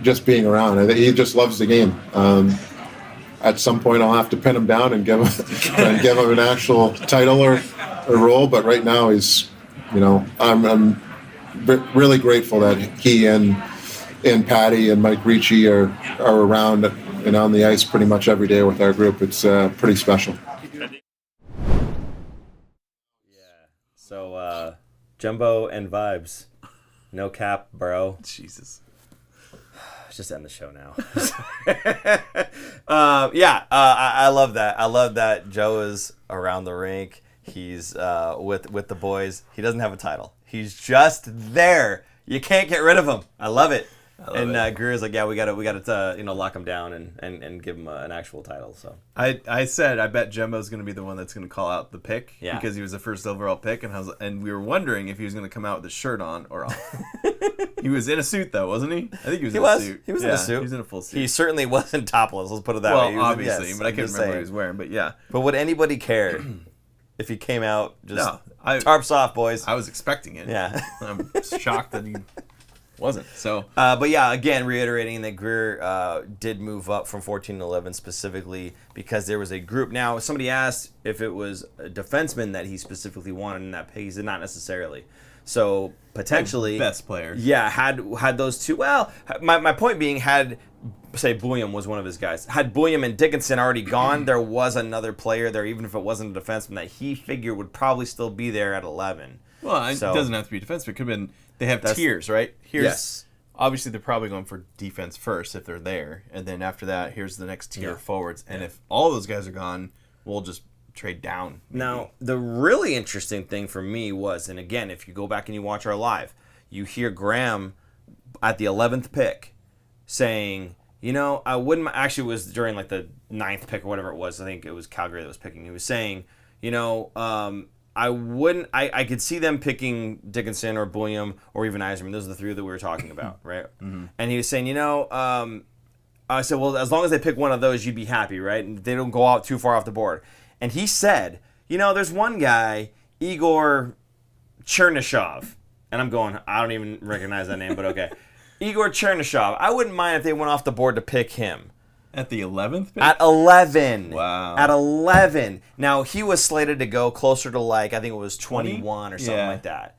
just being around. He just loves the game. At some point, I'll have to pin him down and give him an actual title or role. But right now, he's, I'm really grateful that he and Patty and Mike Ricci are around and on the ice pretty much every day with our group. It's pretty special. So, Jumbo and vibes. No cap, bro. Jesus. Just end the show now. I love that. I love that Joe is around the rink. He's with the boys. He doesn't have a title. He's just there. You can't get rid of him. I love it. Greer's like, yeah, we got to lock him down and give him an actual title. So I said I bet Jumbo's going to be the one that's going to call out the pick because he was the first overall pick, and we were wondering if he was going to come out with his shirt on or off. He was in a suit though, wasn't he? I think he was in a suit. He was in a suit. He was in a full suit. He certainly wasn't topless. Let's put it that way. Well, obviously, but I can't remember what he was wearing. But yeah. But would anybody care if he came out just no, tarps off, boys? I was expecting it. Yeah. I'm shocked that he wasn't. So, but yeah, again, reiterating that Greer did move up from 14 to 11 specifically because there was a group. Now, somebody asked if it was a defenseman that he specifically wanted in that pick. He said not necessarily. So potentially, best player. Yeah, had those two. Well, my point being, had say Bouillon was one of his guys. Had Bouillon and Dickinson already gone, there was another player there, even if it wasn't a defenseman, that he figured would probably still be there at 11. Well, it doesn't have to be defense. It could have been. They have tiers, right? Yes. Obviously, they're probably going for defense first if they're there, and then after that, here's the next tier of forwards. And if all those guys are gone, we'll just trade down. Maybe. Now, the really interesting thing for me was, and again, if you go back and you watch our live, you hear Graham at the 11th pick saying, I wouldn't. Actually, it was during the 9th pick or whatever it was. I think it was Calgary that was picking. He was saying, I wouldn't. I could see them picking Dickinson or Bouillon or even Yzerman. Those are the 3 that we were talking about, right? Mm-hmm. And he was saying, I said, well, as long as they pick one of those, you'd be happy, right? And they don't go out too far off the board. And he said, there's one guy, Igor Chernyshov, and I'm going, I don't even recognize that name, but okay, Igor Chernyshov. I wouldn't mind if they went off the board to pick him. At the 11th pick? At 11. Wow. At 11. Now, he was slated to go closer to I think it was 21 or something like that.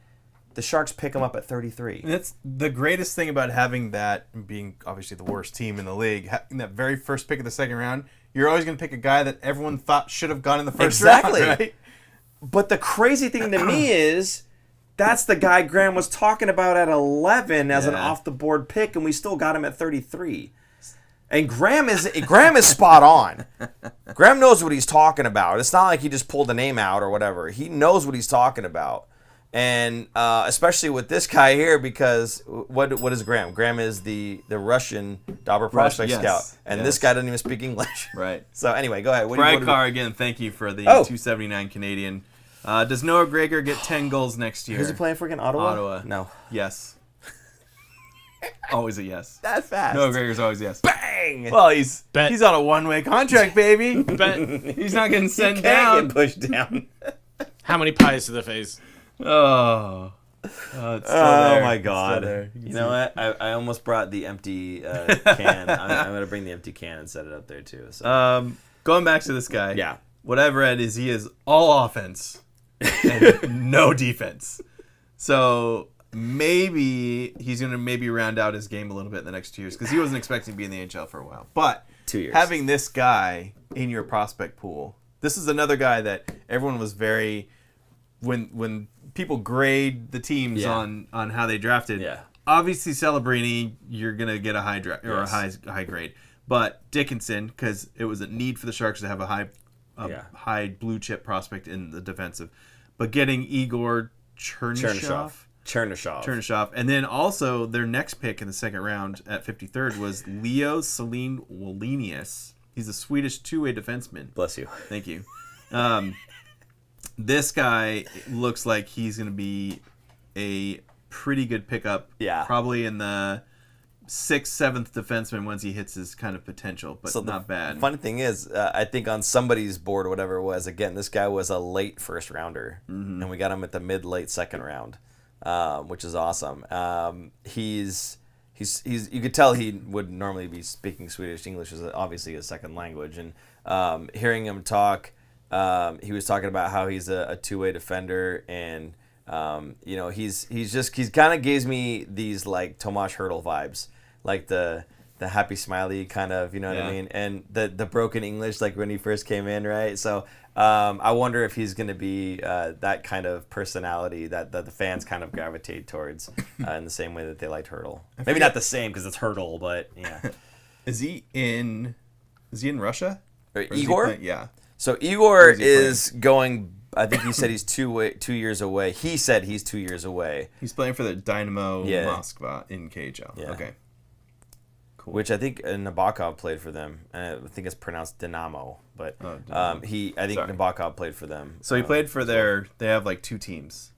The Sharks pick him up at 33. And that's the greatest thing about having that, being obviously the worst team in the league, having that very first pick of the second round, you're always going to pick a guy that everyone thought should have gone in the first round, right? But the crazy thing to me is that's the guy Graham was talking about at 11 as an off-the-board pick, and we still got him at 33. And Graham is spot on. Graham knows what he's talking about. It's not like he just pulled a name out or whatever. He knows what he's talking about. And especially with this guy here, because what is Graham? Graham is the Russian Dobber prospect scout, and this guy doesn't even speak English. Right. So anyway, go ahead. Frykar again. Thank you for the 279 Canadian. Does Noah Gregor get 10 goals next year? Who's he playing for again? Ottawa. Ottawa. No. Yes. Always a yes. That fast. Noah Gregor's always yes. Bang. Well, he's on a one-way contract, baby. He's not getting sent down. Get pushed down. How many pies to the face? Oh, it's still there. My It's God! still there. You know what? I almost brought the empty can. I'm gonna bring the empty can and set it up there too. So. Going back to this guy. Yeah. What I've read is he is all offense and no defense. So maybe he's gonna round out his game a little bit in the next 2 years because he wasn't expecting to be in the NHL for a while. But 2 years. Having this guy in your prospect pool, this is another guy that everyone was very. When people grade the teams on how they drafted, obviously Celebrini, you're gonna get a high draft or a high grade. But Dickinson, because it was a need for the Sharks to have a high blue chip prospect in the defensive, but getting Igor Chernyshov, and then also their next pick in the second round at 53rd was Leo Celine Wallenius. He's a Swedish two-way defenseman. Bless you. Thank you. This guy looks like he's going to be a pretty good pickup. Yeah. Probably in the 6th, 7th defenseman once he hits his kind of potential, but not bad. The funny thing is, I think on somebody's board or whatever it was, again, this guy was a late first rounder, and we got him at the mid-late second round, which is awesome. He's you could tell he would normally be speaking Swedish. English is obviously his second language, and hearing him talk. He was talking about how he's a two-way defender, and he kind of gives me these like Tomas Hertl vibes, like the happy smiley kind of, you know what I mean, and the broken English like when he first came in, right? So I wonder if he's going to be that kind of personality that the fans kind of gravitate towards in the same way that they liked Hertl. Maybe not the same because it's Hertl, but yeah. Is he in Russia? Igor? Yeah. So Igor is going. I think he said he's 2 years away. He said he's 2 years away. He's playing for the Dynamo Moskva in KHL. Yeah. Okay. Cool. Which I think Nabokov played for them. I think it's pronounced Dynamo, but I think Nabokov played for them. So he played for They have like two teams.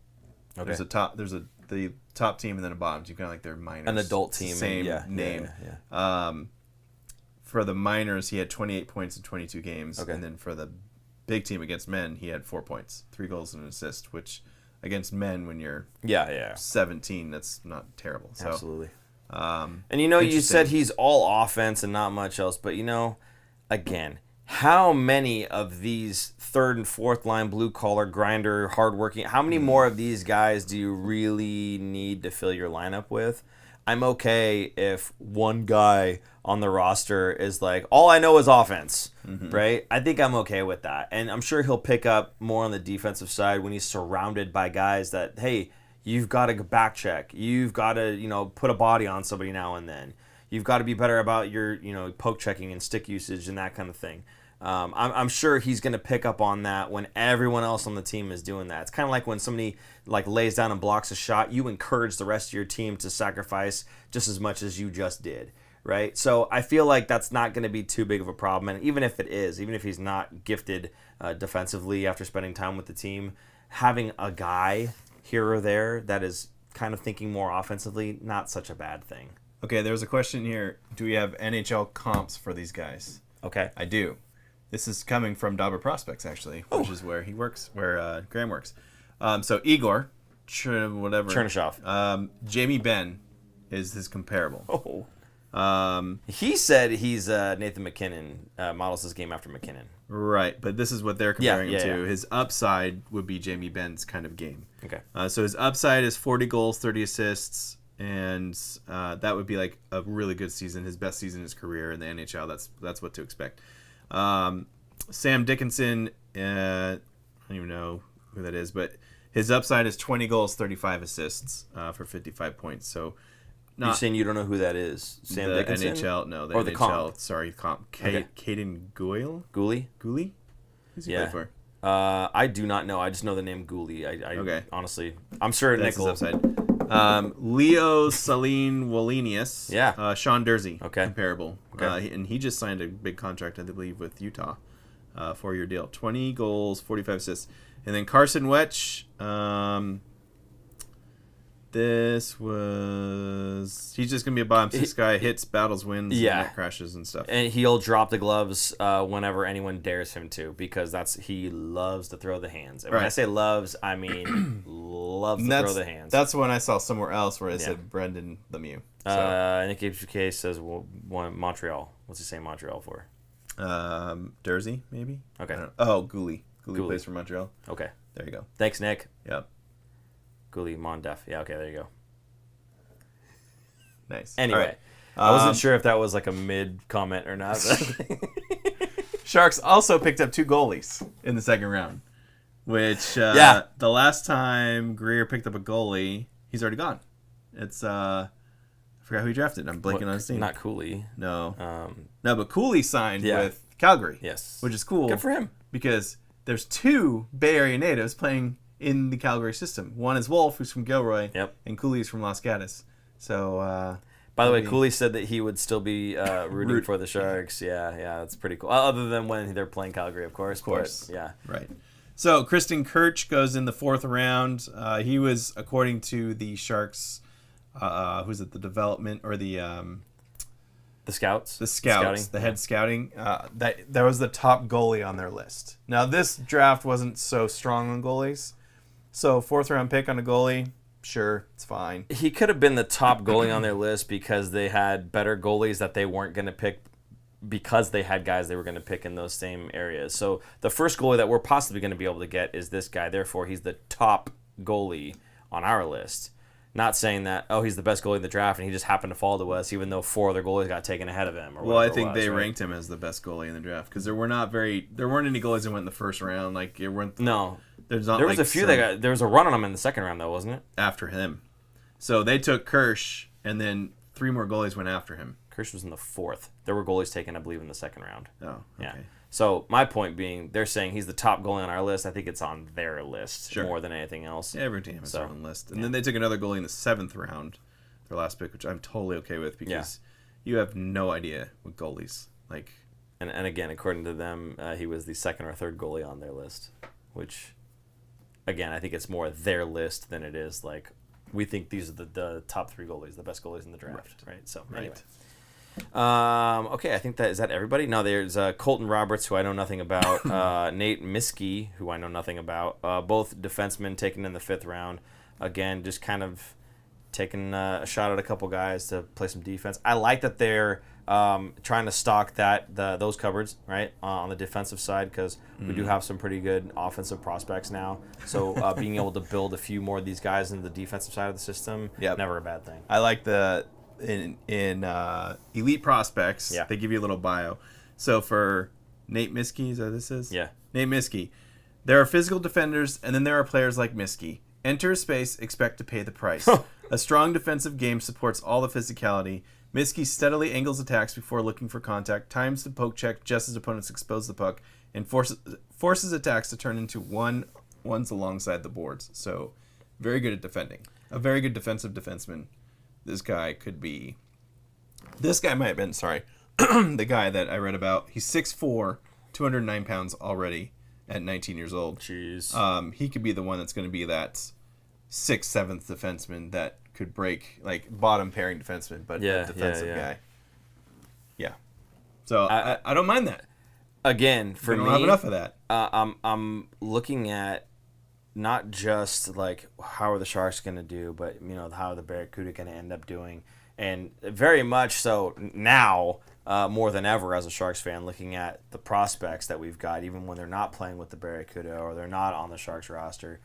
Okay. There's the top team and then a bottom team, kind of like their minors. An adult team. Same name. Yeah. For the minors, he had 28 points in 22 games, and then for the big team against men, he had 4 points, 3 goals and an assist, which against men when you're 17, that's not terrible. So, absolutely. And you said he's all offense and not much else, but again, how many of these third and fourth line blue collar grinder, hardworking, how many more of these guys do you really need to fill your lineup with? I'm okay if one guy on the roster is like, all I know is offense, right? I think I'm okay with that. And I'm sure he'll pick up more on the defensive side when he's surrounded by guys that, hey, you've got to back check. You've got to, put a body on somebody now and then. You've got to be better about your, poke checking and stick usage and that kind of thing. I'm sure he's going to pick up on that when everyone else on the team is doing that. It's kind of like when somebody lays down and blocks a shot, you encourage the rest of your team to sacrifice just as much as you just did, right? So I feel like that's not going to be too big of a problem. And even if it is, even if he's not gifted defensively after spending time with the team, having a guy here or there that is kind of thinking more offensively, not such a bad thing. Okay, there's a question here. Do we have NHL comps for these guys? Okay. I do. This is coming from Dobber Prospects, actually, which is where he works, where Graham works. So Igor, Chernyshov. Jamie Benn is his comparable. He said he's Nathan McKinnon, models his game after McKinnon. Right, but this is what they're comparing him to. Yeah. His upside would be Jamie Benn's kind of game. Okay. So his upside is 40 goals, 30 assists, and that would be like a really good season, his best season in his career in the NHL. That's what to expect. Sam Dickinson, I don't even know who that is, but his upside is 20 goals, 35 assists for 55 points. So You're saying you don't know who that is? Sam the Dickinson? NHL, no, the or NHL. the comp? Sorry, comp. Okay. Caden Goyle? Gooley? Who's he play for? I do not know. I just know the name Gooley. I honestly, I'm sure That's Nickel. his upside. Leo Saline Wallenius. Yeah. Sean Dursey. Okay. Comparable. Okay. And he just signed a big contract, I believe, with Utah. 4-year deal. 20 goals, 45 assists. And then Carson Wetch. He's just going to be a bottom six guy. Hits, battles, wins, and net crashes and stuff. And he'll drop the gloves whenever anyone dares him to, because he loves to throw the hands. And when I say loves, I mean loves to throw the hands. That's when I saw somewhere else where it said Brendan Lemieux. Nick HK says Montreal. What's he saying Montreal for? Dursey, maybe? Okay. Gooley. Gooley plays for Montreal. Okay. There you go. Thanks, Nick. Yep. Gooley, Mondef. Yeah, okay, there you go. Nice. Anyway, I wasn't sure if that was like a mid-comment or not. Sharks also picked up 2 goalies in the second round, which the last time Greer picked up a goalie, he's already gone. It's I forgot who he drafted. I'm blanking on his name. Not Cooley. No. No, but Cooley signed with Calgary. Yes. Which is cool. Good for him. Because there's 2 Bay Area natives playing in the Calgary system. One is Wolf, who's from Gilroy. Yep. And Cooley's from Los Gatos. So, by the way, Cooley said that he would still be rooting for the Sharks. Yeah, that's pretty cool. Other than when they're playing Calgary, of course. But, yeah. Right. So, Kristian Kirch goes in the 4th round. He was, according to the Sharks, who's it, the development or the scouts? The scouts, the head scouting. That was the top goalie on their list. Now, this draft wasn't so strong on goalies. So, 4th round pick on a goalie, sure, it's fine. He could have been the top goalie on their list because they had better goalies that they weren't going to pick because they had guys they were going to pick in those same areas. So the first goalie that we're possibly going to be able to get is this guy. Therefore, he's the top goalie on our list. Not saying that, he's the best goalie in the draft and he just happened to fall to us even though 4 other goalies got taken ahead of him. Well, I think they ranked him as the best goalie in the draft because there weren't any goalies that went in the first round. Like, it weren't. No. There was a few there was a run on him in the second round, though, wasn't it? After him. So they took Kirsch, and then 3 more goalies went after him. Kirsch was in the 4th. There were goalies taken, I believe, in the second round. Oh, okay. Yeah. So my point being, they're saying he's the top goalie on our list. I think it's on their list more than anything else. Yeah, every team has their own list. And then they took another goalie in the 7th round, their last pick, which I'm totally okay with because you have no idea with goalies. Like, and again, according to them, he was the 2nd or 3rd goalie on their list, which... Again, I think it's more their list than it is like we think these are the top 3 goalies, the best goalies in the draft, right? So anyway, okay, I think is that everybody. No, there's Colton Roberts, who I know nothing about. Nate Miskey, who I know nothing about. Both defensemen taken in the 5th round. Again, just kind of taking a shot at a couple guys to play some defense. I like that they're trying to stock those cupboards right on the defensive side because we do have some pretty good offensive prospects now. So being able to build a few more of these guys in the defensive side of the system, never a bad thing. I like in elite prospects, they give you a little bio. So for Nate Miskey, is that what this is? Yeah. Nate Miskey. There are physical defenders, and then there are players like Miskey. Enter a space, expect to pay the price. A strong defensive game supports all the physicality. Miskey steadily angles attacks before looking for contact, times the poke check just as opponents expose the puck, and forces attacks to turn into ones alongside the boards. So, very good at defending. A very good defensive defenseman. This guy might have been, the guy that I read about. He's 6'4", 209 pounds already at 19 years old. Jeez. He could be the one that's going to be that 6th, 7th defenseman that could break, like, bottom pairing defenseman, but a defensive guy. Yeah. So I don't mind that. Again, for me, I don't have enough of that. I'm looking at not just like how are the Sharks going to do, but how are the Barracuda going to end up doing, and very much so now more than ever as a Sharks fan, looking at the prospects that we've got, even when they're not playing with the Barracuda or they're not on the Sharks roster.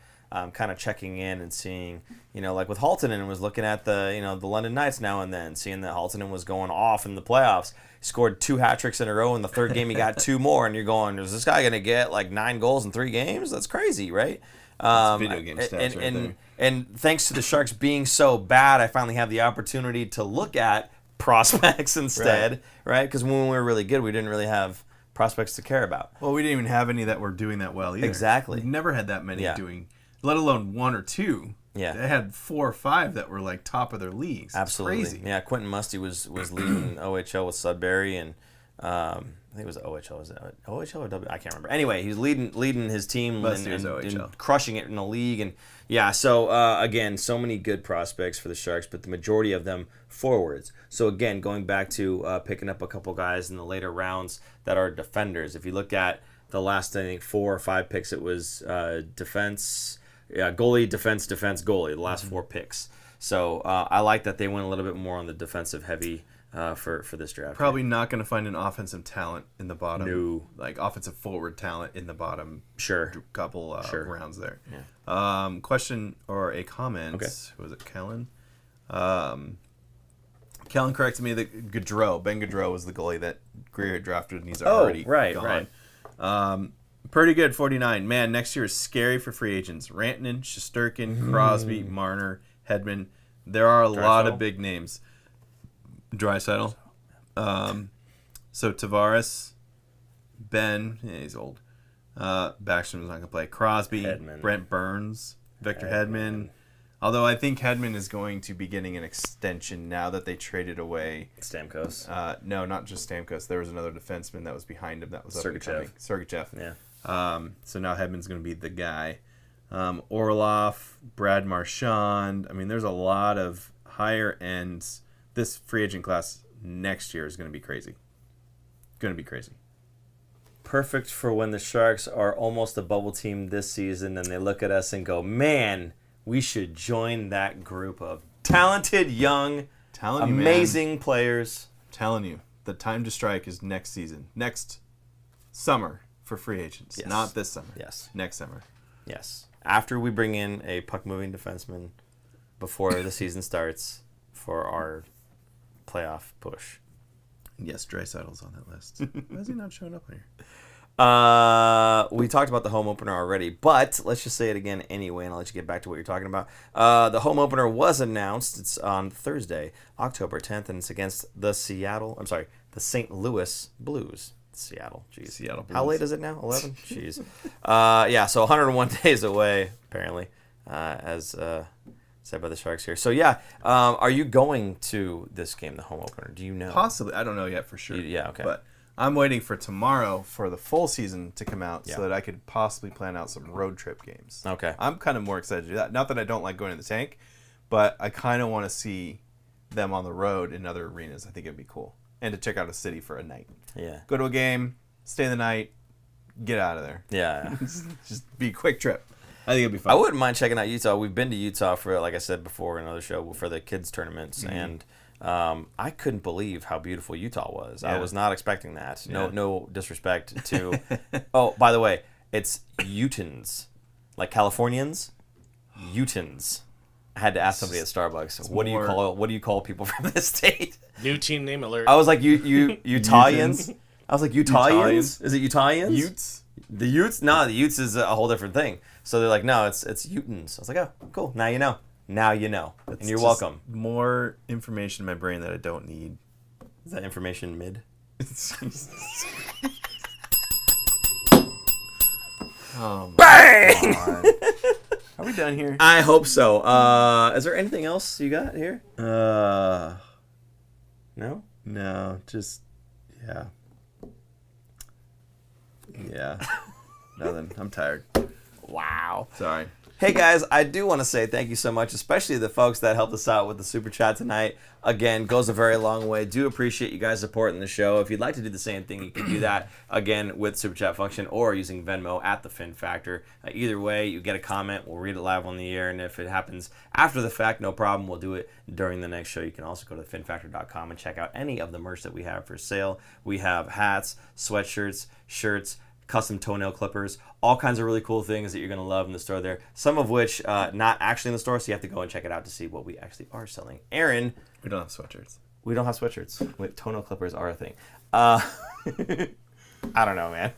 Kind of checking in and seeing, like with Haltonen was looking at the London Knights now and then, seeing that Haltonen was going off in the playoffs. He scored 2 hat tricks in a row. In the 3rd game, he got 2 more, and you're going, is this guy going to get like 9 goals in 3 games? That's crazy, right? Video game stats right there. And thanks to the Sharks being so bad, I finally have the opportunity to look at prospects instead, right? Because when we were really good, we didn't really have prospects to care about. Well, we didn't even have any that were doing that well either. Exactly. We've never had that many doing, let alone one or two. Yeah. They had 4 or 5 that were like top of their leagues. Absolutely. It's crazy. Yeah, Quentin Musty was leading OHL with Sudbury, and I think it was OHL. Was it OHL or W? I can't remember. Anyway, he's leading his team and crushing it in the league. And yeah, so again, so many good prospects for the Sharks, but the majority of them forwards. So again, going back to picking up a couple guys in the later rounds that are defenders. If you look at the last, I think, 4 or 5 picks, it was defense. Yeah, goalie, defense, goalie, the last 4 picks. So I like that they went a little bit more on the defensive heavy for this draft. Probably not going to find an offensive talent in the bottom. No. Like offensive forward talent in the bottom couple rounds there. Yeah. Question or a comment. Okay. Who was it, Kellen? Kellen corrected me that Ben Gaudreau was the goalie that Greer had drafted, and he's already gone. Right. Pretty good, 49. Man, next year is scary for free agents. Rantanen, Shesterkin, Crosby, Marner, Hedman. There are a lot of big names. Draisaitl. So Tavares, Ben, he's old. Backstrom's not going to play. Crosby, Hedman. Brent Burns, Victor Hedman. Although I think Hedman is going to be getting an extension now that they traded away Stamkos. No, not just Stamkos. There was another defenseman that was behind him that was Sergachev. Yeah. So now Hedman's going to be the guy. Orlov, Brad Marchand. I mean, there's a lot of higher ends. This free agent class next year is going to be crazy. Perfect for when the Sharks are almost a bubble team this season and they look at us and go, man, we should join that group of talented, young, amazing players. I'm telling you, the time to strike is next season. Next summer. For free agents, not this summer. Yes. Next summer. Yes. After we bring in a puck-moving defenseman before the season starts for our playoff push. Yes, Draisaitl's on that list. Why is he not showing up here? We talked about the home opener already, but let's just say it again anyway, and I'll let you get back to what you're talking about. The home opener was announced. It's on Thursday, October 10th, and it's against the St. Louis Blues. Seattle. Jeez. Seattle Blues. How late is it now? 11? Jeez. Yeah, so 101 days away, apparently, as said by the Sharks here. So, yeah, are you going to this game, the home opener? Do you know? Possibly. I don't know yet for sure. Yeah, okay. But I'm waiting for tomorrow for the full season to come out so that I could possibly plan out some road trip games. Okay. I'm kind of more excited to do that. Not that I don't like going to the tank, but I kind of want to see them on the road in other arenas. I think it'd be cool. And to check out a city for a night. Yeah. Go to a game, stay the night, get out of there. Yeah. Just be a quick trip. I think it'll be fun. I wouldn't mind checking out Utah. We've been to Utah for, like I said before in another show, for the kids tournaments, and I couldn't believe how beautiful Utah was. Yeah. I was not expecting that. No disrespect to. Oh, by the way, it's Utahns, like Californians. Utahns. I had to ask somebody at Starbucks. What do you call people from this state? New team name alert. I was like, Utahians. I was like, Utahians? Is it Utahians? Utes? The Utes? No, the Utes is a whole different thing. So they're like, no, it's Utahns. I was like, oh, cool. Now you know. And you're welcome. More information in my brain that I don't need. Is that information mid? Oh, bang! God. Are we done here? I hope so. Is there anything else you got here? No? No, just, yeah. Yeah. Nothing. I'm tired. Wow. Sorry. Hey guys, I do want to say thank you so much, especially the folks that helped us out with the super chat tonight. Again, goes a very long way. Do appreciate you guys supporting the show. If you'd like to do the same thing, you can do that again with super chat function or using Venmo at the Fin Factor. Either way, you get a comment, we'll read it live on the air, and if it happens after the fact, no problem. We'll do it during the next show. You can also go to finfactor.com and check out any of the merch that we have for sale. We have hats, sweatshirts, shirts, custom toenail clippers, all kinds of really cool things that you're going to love in the store there. Some of which not actually in the store, so you have to go and check it out to see what we actually are selling. Aaron. We don't have sweatshirts. We don't have sweatshirts. Wait, toenail clippers are a thing. I don't know, man.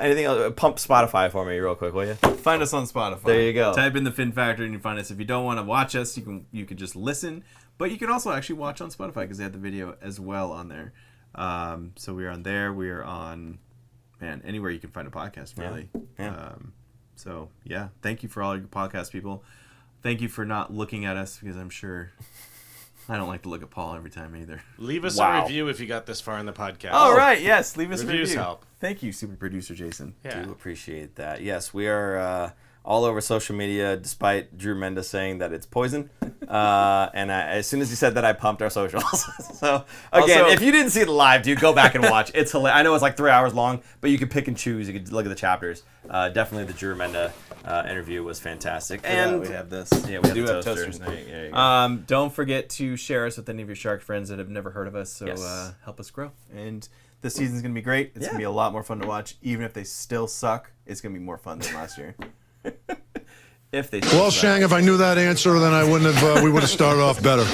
Anything else? Pump Spotify for me real quick, will you? Find us on Spotify. There you go. Type in the Fin Factor and you find us. If you don't want to watch us, you can just listen, but you can also actually watch on Spotify because they have the video as well on there. So we are on there. We are on, anywhere you can find a podcast, really. Yeah. So yeah, thank you for all your podcast people. Thank you for not looking at us because I'm sure I don't like to look at Paul every time either. Leave us a review if you got this far in the podcast. All right, yes, leave us Reviews a review. help. Thank you, super producer Jason. Yeah. Do appreciate that. Yes, we are all over social media, despite Drew Mendes saying that it's poison. And as soon as he said that, I pumped our socials. So again, Also, if you didn't see the live, dude, go back and watch. It's hilarious. I know it's like 3 hours long, but you could pick and choose. You could look at the chapters. Definitely the Drew Mendes interview was fantastic. And we have this. Yeah, we do have have the toasters. There you go. Don't forget to share us with any of your shark friends that have never heard of us. So Yes. help us grow. And this season's gonna be great. It's gonna be a lot more fun to watch. Even if they still suck, it's gonna be more fun than last year. If they Well, Shang, if I knew that answer, then I wouldn't have. We would have started off better.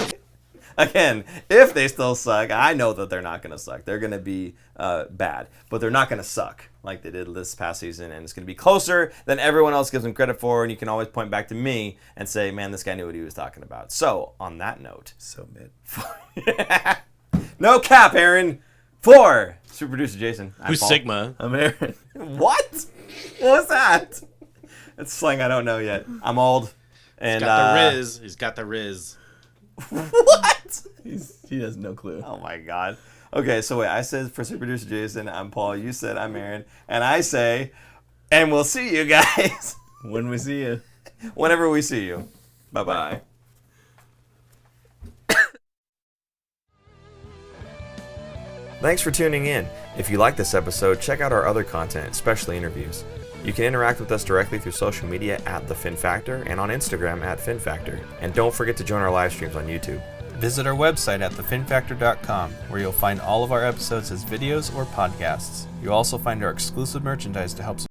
Again, if they still suck, I know that they're not going to suck. They're going to be bad, but they're not going to suck like they did this past season, and it's going to be closer than everyone else gives them credit for, and you can always point back to me and say, man, this guy knew what he was talking about. So, on that note... So mid. No cap, Aaron! 4! Super producer Jason. Who's Paul. Sigma? I'm Aaron. What? What was that? It's slang I don't know yet. I'm old. And, He's got the Riz. He's got the Riz. What? He has no clue. Oh my god. Okay, so wait, I said for super producer Jason, I'm Paul. You said I'm Aaron. And I say, and we'll see you guys. When we see you. Whenever we see you. Bye-bye. Thanks for tuning in. If you like this episode, check out our other content, especially interviews. You can interact with us directly through social media at The Fin Factor and on Instagram at Fin Factor. And don't forget to join our live streams on YouTube. Visit our website at thefinfactor.com, where you'll find all of our episodes as videos or podcasts. You'll also find our exclusive merchandise to help